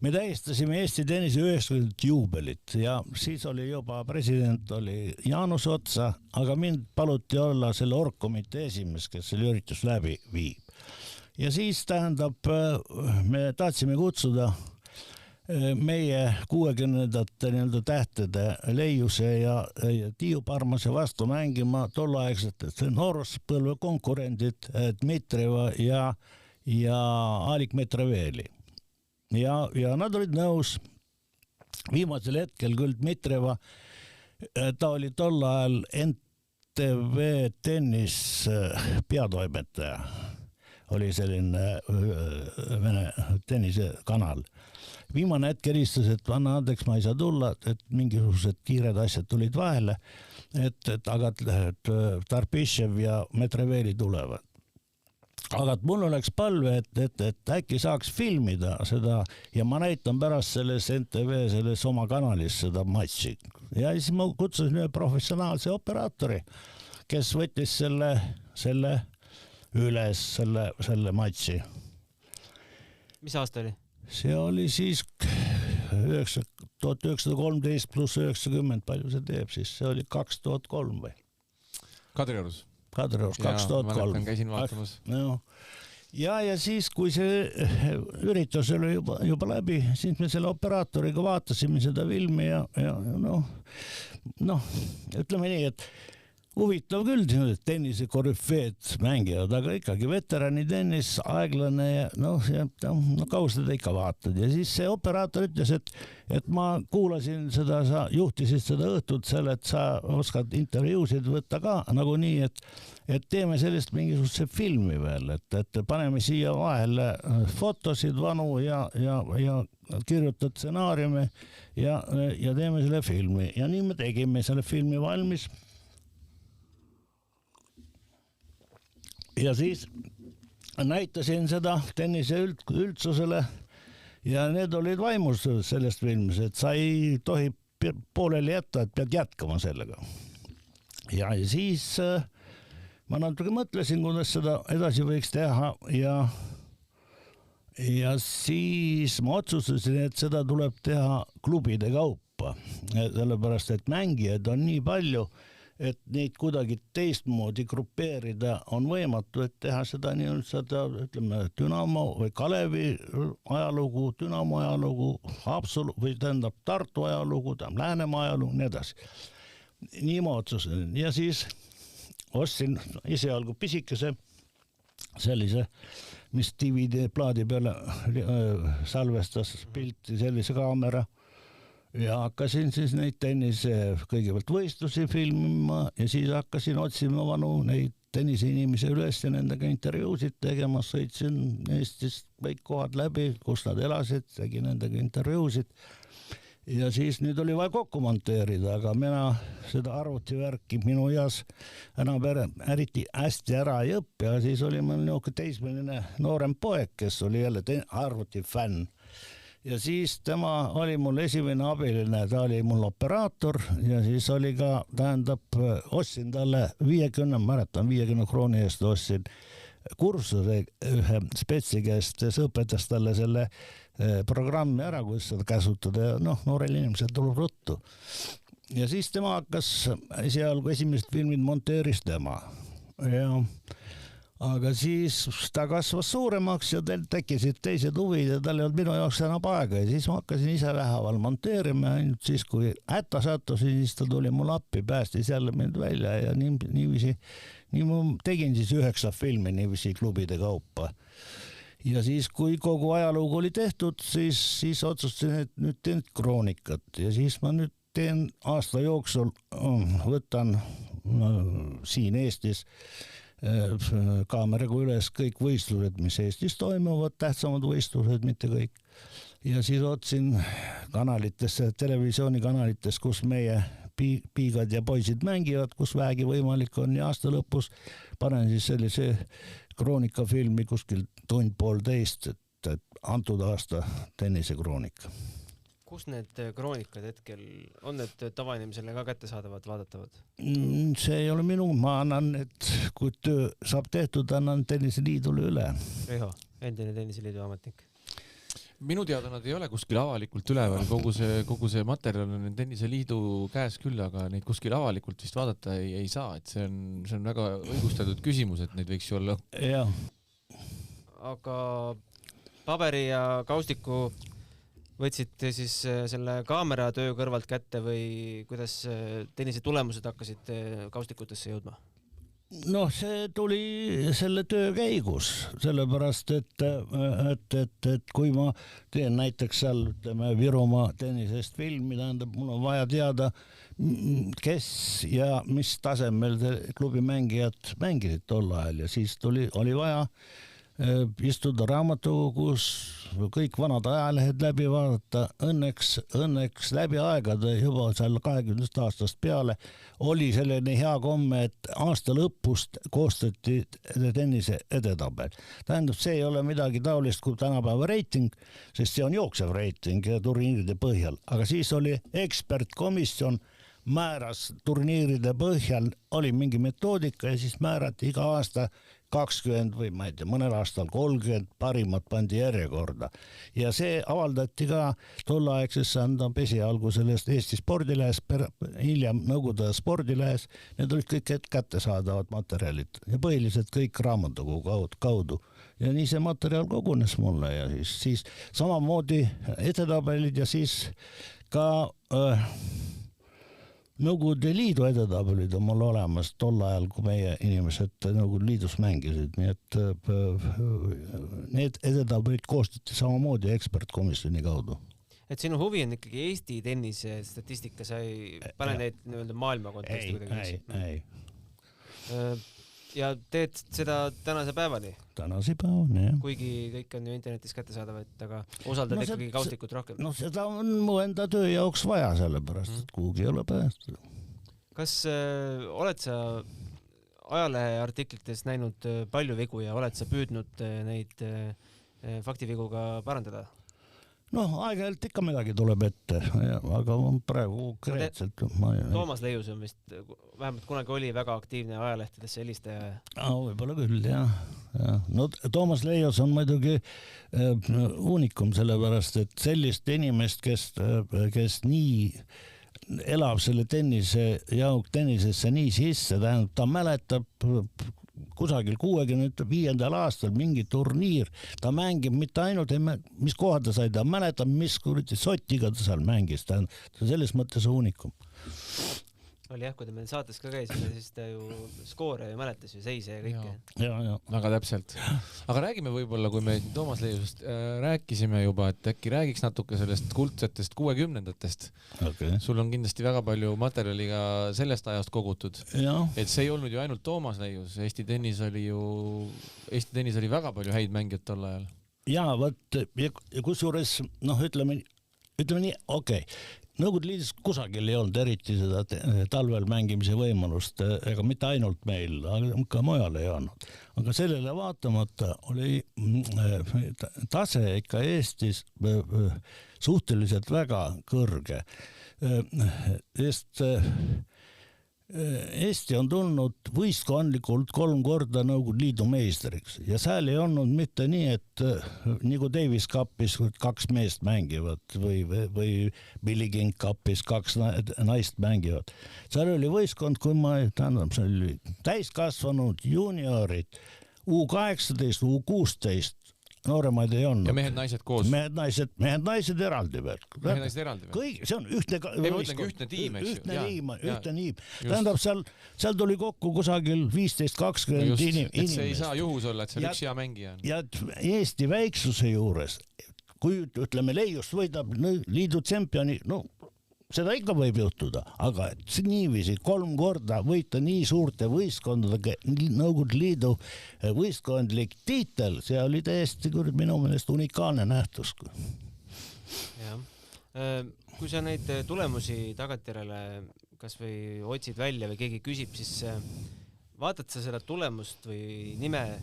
me tähistasime Eesti tennise 90 juubelit ja siis oli juba president oli Jaanus Otsa, aga mind paluti olla selle orgkomitee esimees, kes selle üritus läbi viib. Ja siis tähendab, me tahtsime kutsuda meie 60-ndate tähtede Leiuse ja Tiiu Parmase vastu mängima tolleaegselt nooruspõlve konkurendid Dmitrieva ja Alik Metreveli. Ja nad olid nõus. Viimasel hetkel küll Dmitrieva, ta oli tol ajal NTV tennis peatoimetaja. Oli selline Vene tennisekanal. Viimane hetk helistas, et anna andeks, ma ei saa tulla, et mingisugused kiired asjad tulid vahele, aga Tarpišev ja Metreveli tulevad. Aga mul oleks palve, et äkki saaks filmida seda ja ma näitan pärast selles NTV, selles oma kanalis seda matši. Ja siis ma kutsusin ühe professionaalse operaatori, kes võttis selle üles selle matši. Mis aasta oli? See oli siis 1913 pluss 90, palju see teeb siis? See oli 2003 või? Kadriorus 2003. Mäletan, käisin vaatamas. Ja siis, kui see üritus oli juba läbi, siis me selle operaatoriga vaatasime seda filmi ja ütleme nii, et huvitav küll, tennise korüfeed mängivad, aga ikkagi veterani tennis, aeglane ja kaua seda ikka vaatad. Ja siis see operaator ütles, et ma kuulasin seda, sa juhtisid seda õhtut selle, et sa oskad intervjuusid võtta ka nagu nii, et teeme sellest mingisuguse filmi veel, et paneme siia vahele fotosid vanu ja kirjutad stsenaariumi ja teeme selle filmi. Ja nii me tegime selle filmi valmis. Ja siis näitasin seda tennise üldsusele ja need olid vaimus sellest filmis, et sa ei tohi pooleli jätta, et pead jätkama sellega. Ja siis ma natuke mõtlesin, kuidas seda edasi võiks teha ja siis ma otsustasin, et seda tuleb teha klubide kaupa, sellepärast, et mängijaid on nii palju, et neid kuidagi teistmoodi grupeerida on võimatu, et teha seda ütleme, Dünamo või Kalevi ajalugu, Dünamo ajalugu, Haapsalu või tähendab Tartu ajalugu, Läänemaa ajalugu, nii edasi. Nii ma otsusin. Ja siis ostsin esialgu pisikese sellise, mis DVD-plaadi peale salvestas pilti sellise kaamera. Ja hakkasin siis neid tennise kõigepealt võistlusi filmima ja siis hakkasin otsima vanu neid tennise inimesi üles ja nendega intervjuusid tegema. Sõitsin Eestist kõik kohad läbi, kus nad elasid, tegin nendega intervjuusid. Ja siis nüüd oli vaja kokku monteerida, aga mina seda arvutivärki minu eas enam eriti hästi ära ei õppi, ja siis oli meil niisugune teismeline noorem poeg, kes oli jälle arvutifänn. Ja siis tema oli mul esimene abiline, ta oli mul operaator ja siis oli ka, tähendab, ostsin talle 50 krooni eest ostsin kursuse ühe spetsi käest, see õpetas talle selle programmi ära, kuidas seda käsutada ja noorel inimesel tuleb ruttu. Ja siis tema hakkas esialgu esimesed filmid monteeris tema. Ja aga siis ta kasvas suuremaks ja tal tekkisid teised huvid ja tal ei olnud minu jaoks enam aega ja siis ma hakkasin ise vähehaaval monteerima ja ainult siis, kui hätta sattusin, siis ta tuli mul appi, päästis jälle mind välja ja niiviisi ma tegin siis 9 filmi niiviisi klubide kaupa. Ja siis, kui kogu ajalugu oli tehtud, siis otsustasin, et nüüd teen kroonikat ja siis ma nüüd teen aasta jooksul, võtan siin Eestis kaameraga üles kõik võistlused, mis Eestis toimuvad, tähtsamad võistlused, mitte kõik. Ja siis otsin kanalitesse, televisioonikanalites, kus meie piigad ja poisid mängivad, kus vähegi võimalik on ja aasta lõpus panen siis sellise kroonikafilmi kuskil 1.5, et antud aasta tennise kroonika. Kus need kroonikad hetkel on, need tavainimesele ka kättesaadavad, vaadatavad? See ei ole minu, ma annan, et kui töö saab tehtud, annan Tenniseliidule üle. Riho, endine Tenniseliidu ametnik. Minu teada nad ei ole kuskil avalikult üleval, kogu see materjal on Tenniseliidu käes küll, aga neid kuskil avalikult vist vaadata ei saa, et see on väga õigustatud küsimus, et neid võiks ju olla. Ja. Aga paberi ja kaustiku võtsite siis selle kaamera töö kõrvalt kätte või kuidas tennise tulemused hakkasid kaustikutesse jõudma? No see tuli selle töö käigus, sellepärast, et kui ma teen näiteks seal, ütleme, Virumaa tennisest filmi, tähendab, mul on vaja teada, kes ja mis tasemel klubi mängijad mängisid tol ajal ja siis oli vaja istuda raamatukogus, kõik vanad ajalehed läbi vaadata. Õnneks läbi aegade juba seal 20 aastast peale oli selline hea komme, et aasta lõpust koostati tennise edetabel. Tähendab, see ei ole midagi taolist kui tänapäeva reiting, sest see on jooksev reiting ja turniiride põhjal, aga siis oli ekspertkomisjon määras turniiride põhjal, oli mingi metoodika ja siis määrati iga aasta 20 või ma ei tea, mõnel aastal 30 parimat pandi järjekorda. Ja see avaldati ka tolleaegses esialgu sellest Eesti spordilehes, hiljem Nõukogude spordilehes. Need olid kõik kättesaadavad materjalid ja põhiliselt kõik raamatukogu kaudu. Ja nii see materjal kogunes mulle ja siis samamoodi edetabelid ja siis ka Nõukogude Liidu edetabelid on mul olemas tol ajal, kui meie inimesed Nõukogude Liidus mängisid, nii et need edetabelid koostati samamoodi ekspertkomisjoni kaudu. Et sinu huvi on ikkagi Eesti tennise statistika, sa ei pane neid nii-öelda maailma konteksti kuidagi? Ei. Ja teed seda tänase päevani? Tänase päevani, jah. Kuigi kõik on ju internetis kättesaadavad, aga osaldad ikkagi kaustikut rohkem? No seda on mu enda töö jaoks vaja, sellepärast, et kuhugi ei ole päästud. Kas oled sa ajaleheartiklites näinud palju vigu ja oled sa püüdnud neid faktivigu ka parandada? Noh, aeg-ajalt ikka midagi tuleb ette, aga praegu konkreetselt. Toomas Leius on vist, vähemalt kunagi oli väga aktiivne ajalehtedesse helistaja. Võib-olla küll, jah. No Toomas Leius on muidugi unikum, sellepärast, et sellist inimest, kes nii elab selle tennisesse nii sisse, tähendab, ta mäletab kusagil 65. aastal mingi turniir, ta mängib mitte ainult, mis koha ta sai, ta mäletab, mis sotiga ta seal mängis, ta selles mõttes unikum. Oli jah, kui ta meil saates ka käis, siis ta ju skoore ja mäletas ju seise ja kõike. Ja. Väga täpselt. Aga räägime võib-olla, kui me Toomas Leiusest rääkisime juba, et äkki räägiks natuke sellest kuldsetest 60-ndatest. Okay. Sul on kindlasti väga palju materjali ka sellest ajast kogutud. Ja. Et see ei olnud ju ainult Toomas Leius. Eesti tennis oli väga palju häid mängijad tol ajal. Ja, võt, ja kusjuures, ütleme nii, okei. Nõukogude Liidus kusagil ei olnud eriti seda talvel mängimise võimalust, ega mitte ainult meil, aga ka mujal ei olnud. Aga sellele vaatamata oli tase ikka Eestis suhteliselt väga kõrge. Eesti on tulnud võistkondlikult 3 korda Nõukogude Liidu meistriks ja seal ei olnud mitte nii, et nagu Davis Cupis 2 meest mängivad või Billie King Cupis 2 naist mängivad. Seal oli võistkond, kui see oli täiskasvanud, juniorid, U18, U16 nooremaid ei olnud. Ja mehed-naised koos. Mehed-naised eraldi veel. Mehed-naised eraldi veel. Kõik, see on ühtne tiim, eks ju. Ühtne tiim. Tähendab, seal tuli kokku kusagil 15-20 inimest. Et see ei saa juhus olla, et see üks hea mängija on. Ja Eesti väiksuse juures, kui ütleme Leiust võidab liidu tšempioni, no seda ikka võib juhtuda, aga niiviisi 3 korda võita nii suurte võistkondadega Nõukogude Liidu võistkondlik tiitel, see oli täiesti minu meelest unikaalne nähtus. Jah. Kui sa neid tulemusi tagantjärele kas või otsid välja või keegi küsib, siis vaatad sa seda tulemust või nime,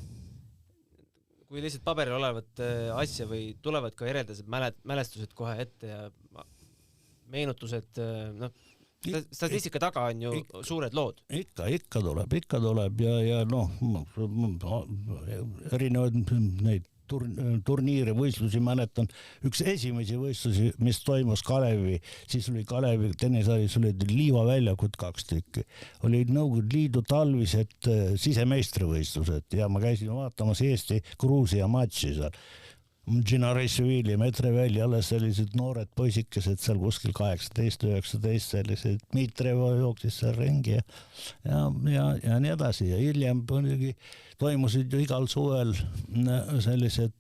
kui lihtsalt paberil olevat asja või tulevad ka järeldased mälestused kohe ette ja meenutused, noh, statistika taga on ju suured lood. Ikka tuleb ja noh, erinevaid neid turniire, võistlusi mäletan. Üks esimesi võistlusi, mis toimus Kalevi, siis oli Kalevi tennisalis oli liivaväljakud 2 tükki. Oli Nõukogude Liidu talvised sisemeistrivõistlused ja ma käisin vaatamas Eesti-Gruusia matši seal. Džinareishvili, Metreväli, alles sellised noored poisikesed seal kuskil 18-19 sellised, Mitreva jooksis seal ringi ja nii edasi ja hiljem toimusid ju igal suvel sellised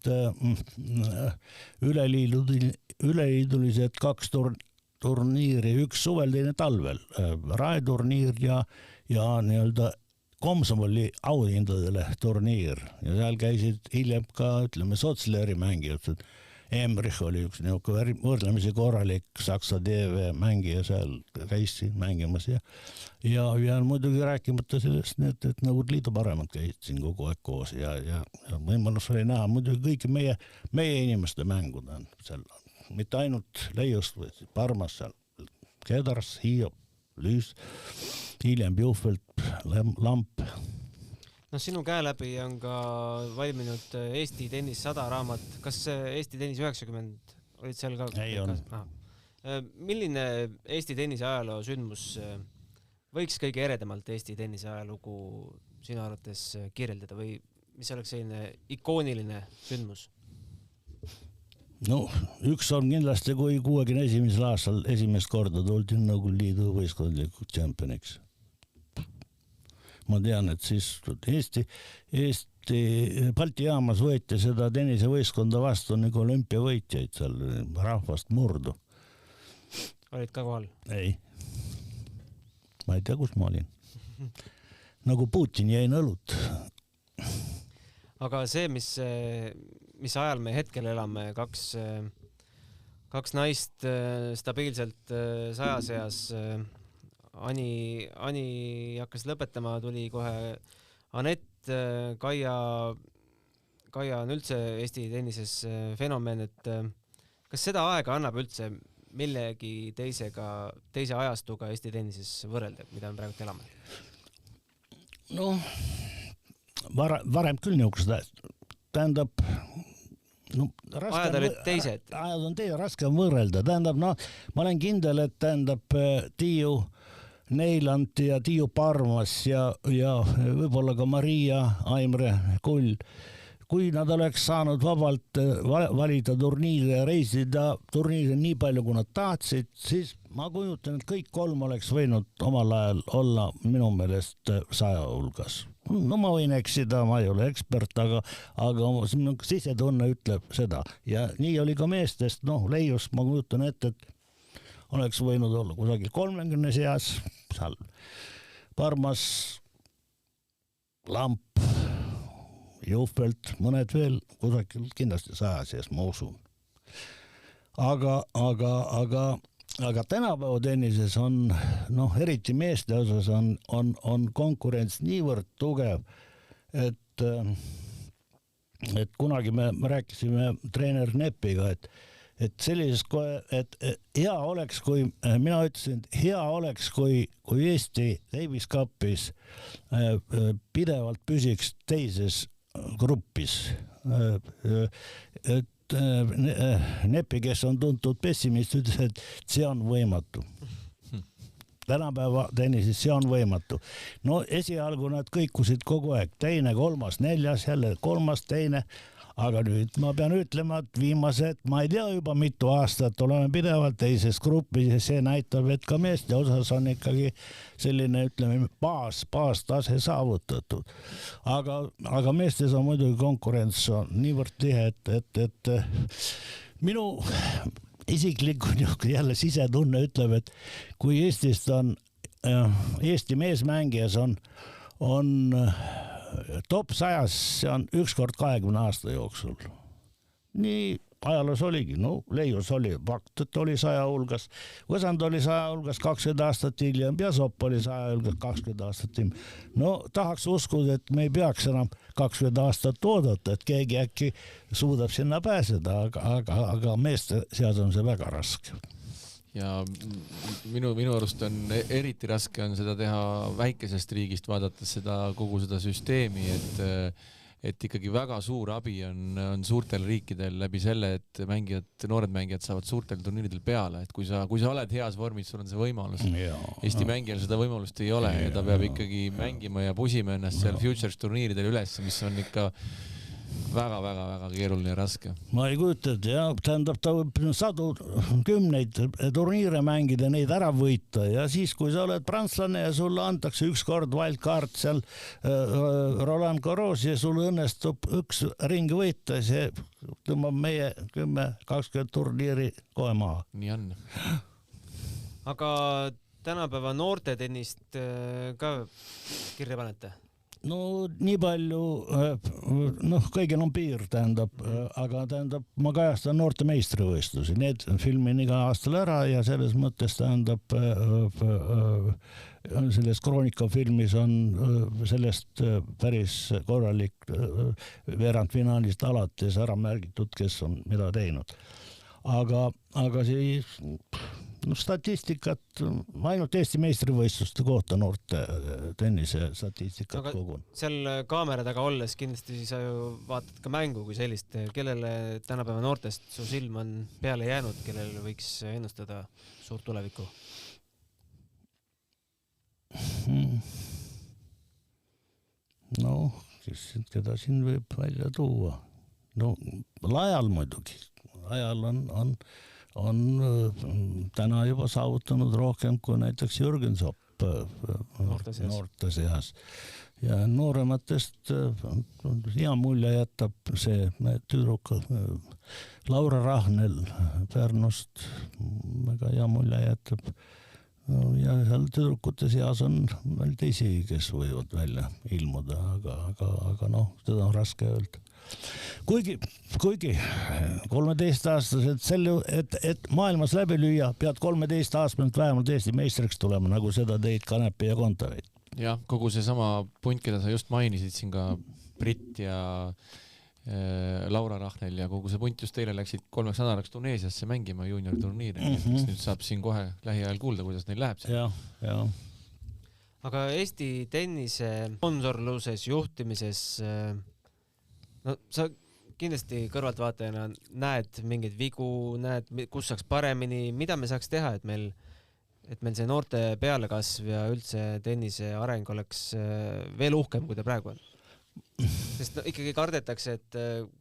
üleliidulised 2 turniiri, üks suvel, teine talvel, raeturniir ja nii-öelda Komsomoli auhindadele turniir ja seal käisid hiljem ka, ütleme, Sotsleri mängijad. Emrich oli üks võrdlemisi korralik Saksa TV mängija seal käisid mängimas ja muidugi rääkimata sellest, et Nõukogude Liidu paremad käisid siin kogu aeg koos ja võimalus oli näha muidugi kõiki meie inimeste mängud on seal, mitte ainult Leiust või Parmas seal, Kedars, Hiiop, Lüüs, hiljem Juhvelt, Lamp. No sinu käe läbi on ka valminud Eesti tennis 100 raamat. Kas Eesti tennis 90 olid seal ka? Ei on. Milline Eesti tennise ajaloo sündmus võiks kõige eredamalt Eesti tennise ajalugu sinu arvates kirjeldada või mis oleks selline ikooniline sündmus? No, üks on kindlasti, kui 61. aastal esimest korda tuldi Nõukogude Liidu võistkondliku tšempioniks. Ma tean, et siis Eesti Balti jaamas võeti seda tennisevõistkonda vastu nagu olümpiavõitjaid seal rahvast murdu. Olid ka kohal? Ei. Ma ei tea, kus ma olin. Nagu Putin jäin õlut. Aga see, mis ajal me hetkel elame, kaks naist stabiilselt 100 seas, Ani hakkas lõpetama, tuli kohe Anett, Kaia on üldse Eesti tennises fenomen, et kas seda aega annab üldse millegi teise ajastuga Eesti tennises võrrelda, mida me praegu elame? No, varem küll niisugused, tähendab, ajad olid teised. Ajad on raske võrrelda, tähendab, ma olen kindel, et tähendab Tiiu Neiland ja Tiiu Parmas ja võib-olla ka Maria Aimre Kull, kui nad oleks saanud vabalt valida turniire ja reisida turniire nii palju, kui nad tahtsid, siis ma kujutan, et kõik 3 oleks võinud omal ajal olla minu meelest 100 hulgas. No ma võin eksida, ma ei ole ekspert, aga sisetunne ütleb seda. Ja nii oli ka meestest, Leius ma kujutan ette, et oleks võinud olla kusagil 30 seas, seal Parmas, Lamp, Juhvelt, mõned veel kusagil kindlasti 100 seas, ma usun. Aga tänapäeva tennises on, eriti meeste osas on konkurents niivõrd tugev, et kunagi me rääkisime treener Neppiga, et sellises kohe, et hea oleks, kui mina ütlesin, et hea oleks, kui Eesti Davis Cupis pidevalt püsiks teises grupis. Et Neppi, kes on tuntud pessimist, ütles, et see on võimatu. tänapäeva tennises, see on võimatu. No esialgu nad kõikusid kogu aeg, teine, kolmas, neljas, jälle kolmas, teine. Aga nüüd ma pean ütlema, et viimased, ma ei tea juba mitu aastat oleme pidevalt teises grupis ja see näitab, et ka meeste osas on ikkagi selline, ütleme, baastase saavutatud. Aga meestes on muidugi konkurents on niivõrd tihe, et minu isiklik jälle sisetunne ütleb, et kui Eestist on, Eesti meesmängijas on top 100, see on üks kord 20 aasta jooksul. Nii ajaloos oligi, no Leius oli, Vaktot oli 100 hulgas, Võsand oli 100 hulgas 20 aastat hiljem, Piasop oli 100 hulgas 20 aastat hiljem. No tahaks uskuda, et me ei peaks enam 20 aastat oodata, et keegi äkki suudab sinna pääseda, aga meeste seas on see väga raske. Ja minu arust on eriti raske on seda teha väikesest riigist, vaadates seda kogu seda süsteemi, et ikkagi väga suur abi on suurtel riikidel läbi selle, et noored mängijad saavad suurtel turniiridel peale, et kui sa oled heas vormis, sul on see võimalus. Eesti mängijal seda võimalust ei ole ja ta peab ikkagi mängima ja pusima ennast seal Futures turniiridel üles, mis on ikka väga keeruline ja raske. Ma ei kujuta, ja tähendab, ta võib sadu kümneid turniire mängida, neid ära võita ja siis, kui sa oled prantslane ja sulle antakse üks kord wildcard seal Roland Garros ja sulle õnnestub üks ring võita, see tõmbab meie 10-20 turniiri kohe maha. Nii on. Aga tänapäeva noorte tennist ka kirja panete? No nii palju, kõigil on piir, tähendab, aga tähendab, ma kajastan noorte meistrivõistlusi, need filmin iga aastal ära ja selles mõttes tähendab, selles kroonikafilmis on sellest päris korralik veerandfinaalist alates ära märgitud, kes on mida teinud. Aga siis statistikat, ainult Eesti meistrivõistluste kohta noorte tennise statistikat kogun. Seal kaamera taga olles kindlasti sa ju vaatad ka mängu kui sellist, kellele tänapäeva noortest su silm on peale jäänud, kellele võiks ennustada suurt tulevikku? No, keda siin võib välja tuua? No, ajal muidugi. Ajal on täna juba saavutanud rohkem kui näiteks Jürgen Zopp noorte seas. Ja noorematest hea mulje jätab see tüdruk Laura Rahnel Pärnust, väga hea mulje jätab. Ja seal tüdrukute seas on veel teisi, kes võivad välja ilmuda, aga seda on raske öelda. Kuigi 13-aastased, et maailmas läbi lüüa, pead 13 aastat vähemalt Eesti meistriks tulema, nagu seda teid Kanepi ja Kontaveit. Jah, kogu see sama punt, keda sa just mainisid siin ka Britt ja Laura Rahnel ja kogu see punt just teile läksid 3 nädalaks Tuneesiasse mängima junior turniiri. Nüüd saab siin kohe lähiajal kuulda, kuidas neil läheb. Ja. Aga Eesti tennise sponsorluses, juhtimises, no sa kindlasti kõrvaltvaatajana näed mingeid vigu, näed, kus saaks paremini, mida me saaks teha, et meil see noorte pealekasv ja üldse tennise areng oleks veel uhkem, kui ta praegu on. Sest ikkagi kardetakse, et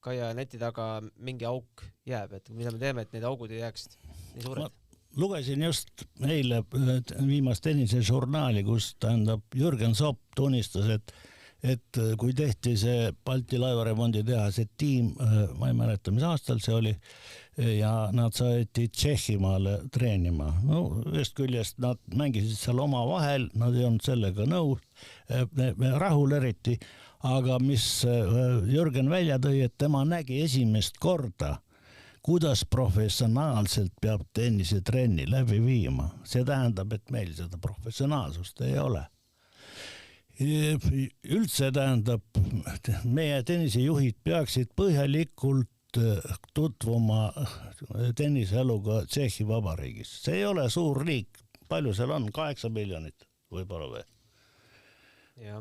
Kaia neti taga mingi auk jääb, et mida me teeme, et need augud ei jääks nii suured? Lugesin just eile viimast tennise žurnaali, kus tähendab Jürgen Zopp tunnistas, et kui tehti see Balti laevaremondi tehase tiim, ma ei mäleta, mis aastal see oli, ja nad saeti Tšehhimaale treenima. No, ühest küljest nad mängisid seal oma vahel, nad ei olnud sellega nõus, rahul eriti, aga mis Jürgen välja tõi, et tema nägi esimest korda, kuidas professionaalselt peab tennisetrenni läbi viima. See tähendab, et meil seda professionaalsust ei ole. Üldse tähendab, meie tennisejuhid peaksid põhjalikult tutvuma tenniseeluga Tšehhi Vabariigis. See ei ole suur riik, palju seal on, 8 miljonit võib-olla või?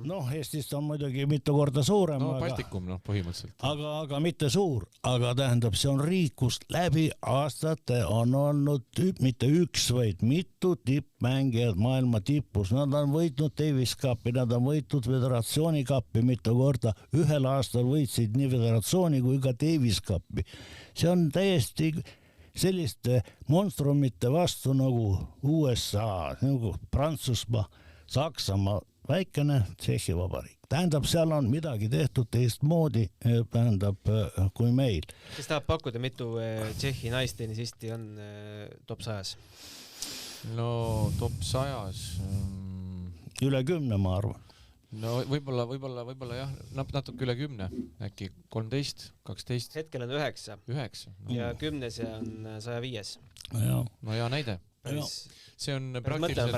noh, Eestist on muidugi mitu korda suurem. No Baltikum, põhimõtteliselt. Aga mitte suur, aga tähendab, see on riik, kus läbi aastate on olnud mitte üks, vaid mitu tippmängijad maailma tipus. Nad on võitnud Davis Cupi, nad on võitnud Föderatsiooni Cupi mitu korda. Ühel aastal võitsid nii Föderatsiooni kui ka Davis Cupi. See on täiesti selliste monstrumite vastu nagu USA, nagu Prantsusmaa, Saksamaa, väikene Tšehhi Vabariik. Tähendab, seal on midagi tehtud teistmoodi, tähendab, kui meil. Kes tahab pakkuda, mitu Tšehhi naistennisisti on top 100-s? No top 100-s... Üle 10, ma arvan. No võib-olla jah, natuke üle 10, äkki 13, 12. Hetkel on 9. 9. Ja 10 on 105. Ja. No hea näide. See on praktiliselt,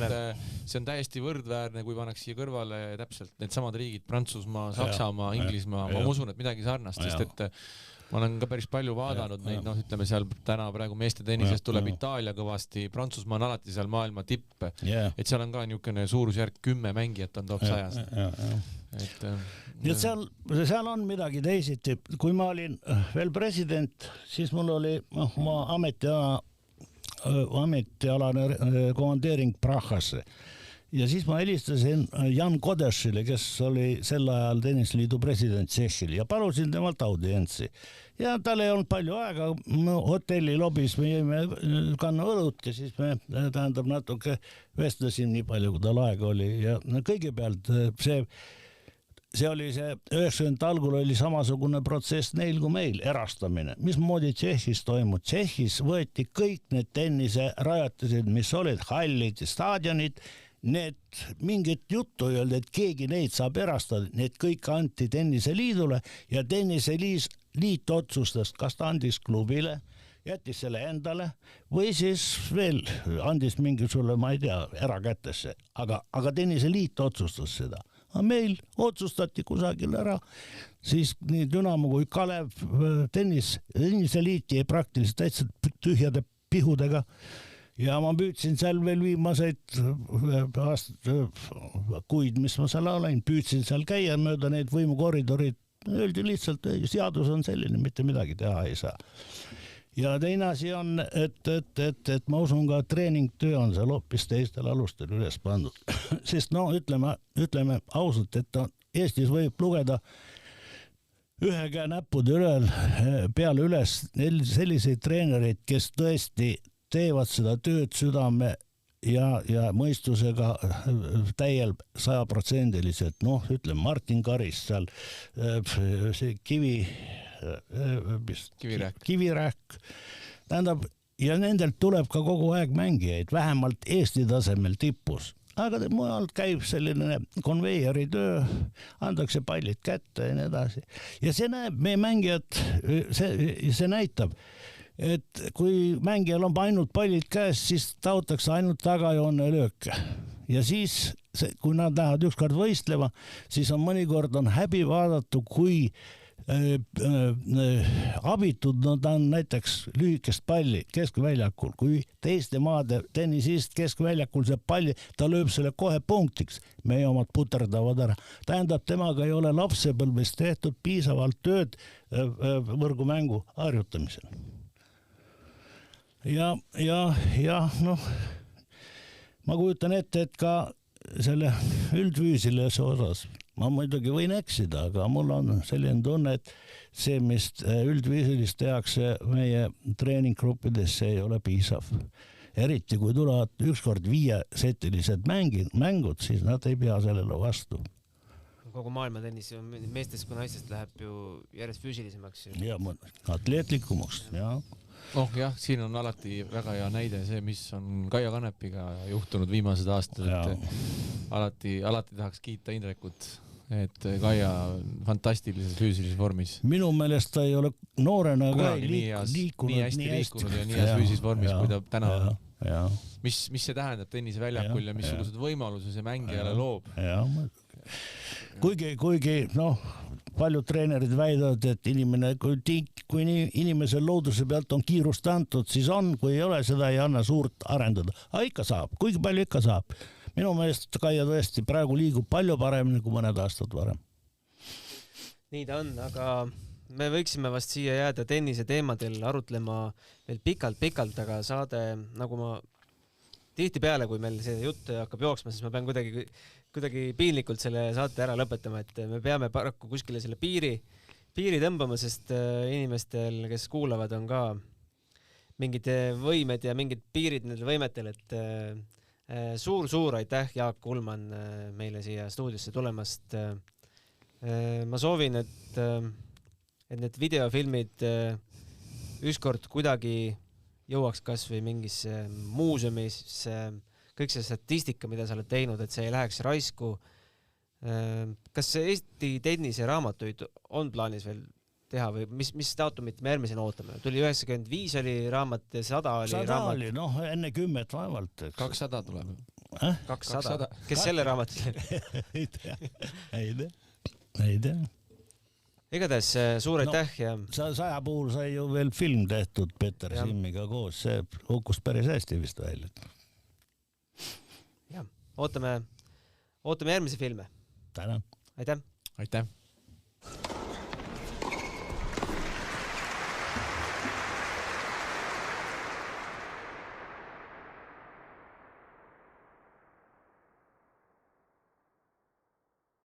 see on täiesti võrdväärne, kui pannaks siia kõrvale täpselt need samad riigid, Prantsusmaa, Saksamaa, Inglismaa, ma usun, et midagi sarnast, sest et ma olen ka päris palju vaadanud neid, ütleme seal täna praegu meeste tennisest tuleb Itaalia kõvasti, Prantsusmaa on alati seal maailma tipp, et seal on ka niisugune suurusjärk 10 mängijat on top 100. Nii et seal on midagi teisiti. Kui ma olin veel president, siis mul oli oma ametialane komandeering Prahasse. Ja siis ma helistasin Jan Kodešile, kes oli sel ajal tennisliidu president Tšehhil ja palusin temalt audientsi. Ja tal ei olnud palju aega, hotelli lobis me jäime kanna õlut ja siis me tähendab natuke vestlesin nii palju, kui tal aega oli ja kõigepealt see oli see 90 algul oli samasugune protsess neil kui meil, erastamine. Mismoodi Tšehhis toimub? Tšehhis võeti kõik need tenniserajatised, mis olid hallid ja staadionid, need mingit juttu ei olnud, et keegi neid saab erastada, need kõik anti tenniseliidule ja tenniseliit otsustas, kas ta andis klubile, jättis selle endale või siis veel andis mingisugune, ma ei tea, erakätesse, aga tenniseliit otsustas seda. Aga meil otsustati kusagil ära, siis nii Dünamo kui Kalev tenniseliit jäi praktiliselt täitsa tühjade pihudega ja ma püüdsin seal veel viimaseid kuid, mis ma seal olen, püüdsin seal käia mööda neid võimukoridorid, öeldi lihtsalt, seadus on selline, mitte midagi teha ei saa. Ja teine asi on, et ma usun ka treeningtöö on seal hoopis teistel alustel üles pandud. Sest ütleme ausalt, et Eestis võib lugeda ühe käe näppude peale üles selliseid treenereid, kes tõesti teevad seda tööd südame ja mõistusega täiel 100%. Ütleme Martin Karis seal, see Kivirähk. Tähendab, ja nendelt tuleb ka kogu aeg mängijaid, vähemalt Eesti tasemel tippus. Aga mujal käib selline konveieri töö, andakse pallid kätte ja nii edasi. Ja see näeb, meie mängijad, see näitab, et kui mängijal on ainult pallid käes, siis taotakse ainult tagajoone lööke. Ja siis, kui nad lähevad ükskord võistlema, siis on mõnikord on häbi vaadata, kui abitud nad on näiteks lühikest palli keskväljakul, kui teiste maade tennisist keskväljakul see palli, ta lööb selle kohe punktiks, meie omad puterdavad ära. Tähendab, temaga ei ole lapsepõlves tehtud piisavalt tööd võrgumängu harjutamisel. Ja ma kujutan ette, et ka selle üldfüüsilise osas ma muidugi võin eksida, aga mul on selline tunne, et see, mis üldviisilist tehakse meie treeninggruppides, see ei ole piisav. Eriti kui tulevad ükskord 5-setilised mängud, siis nad ei pea sellele vastu. Kogu maailma tennis meestest kui naistest läheb ju järjest füüsilisemaks. Ja atleetlikumaks, jah. Jah, siin on alati väga hea näide see, mis on Kaia Kanepiga juhtunud viimased aastad, et alati tahaks kiita Indrekut, et Kaia fantastilises füüsilises vormis. Minu meelest ta ei ole noorena ka liikunud nii hästi ja nii heas füüsilises vormis, kui ta täna on. Mis see tähendab tenniseväljakul ja missugused võimalused see mängijale loob? Kuigi paljud treenerid väidavad, et kui inimesel looduse pealt on kiirust antud, siis on, kui ei ole, seda ei anna suurt arendada. Aga ikka saab, kuigi palju ikka saab. minu meelest Kaia tõesti praegu liigub palju paremini kui mõned aastad varem. Nii ta on, aga me võiksime vast siia jääda tennise teemadel arutlema veel pikalt, aga saade, nagu ma tihtipeale, kui meil see jutt hakkab jooksma, siis ma pean kuidagi piinlikult selle saate ära lõpetama, et me peame paraku kuskile selle piiri tõmbama, sest inimestel, kes kuulavad, on ka mingid võimed ja mingid piirid nendel võimetel, et suur aitäh, Jaak Ullmann, meile siia stuudiosse tulemast. Ma soovin, et need videofilmid ükskord kuidagi jõuaks kas või mingisse muuseumis, kõik see statistika, mida sa oled teinud, et see ei läheks raisku. Kas Eesti tennise raamatuid on plaanis veel teha või mis daatumit me järgmisena ootame? Tuli 95 oli raamat ja 100 oli 100 raamat. Oli, enne 10 vaevalt. 200 tuleb. 200? Kes selle raamat ei tea. Igatahes suur aitäh ja 100 puhul sai ju veel film tehtud Peeter Simmiga koos, see hukkus päris hästi vist välja. Ja, ootame järgmisi filme. Tänan. Aitäh. Aitäh.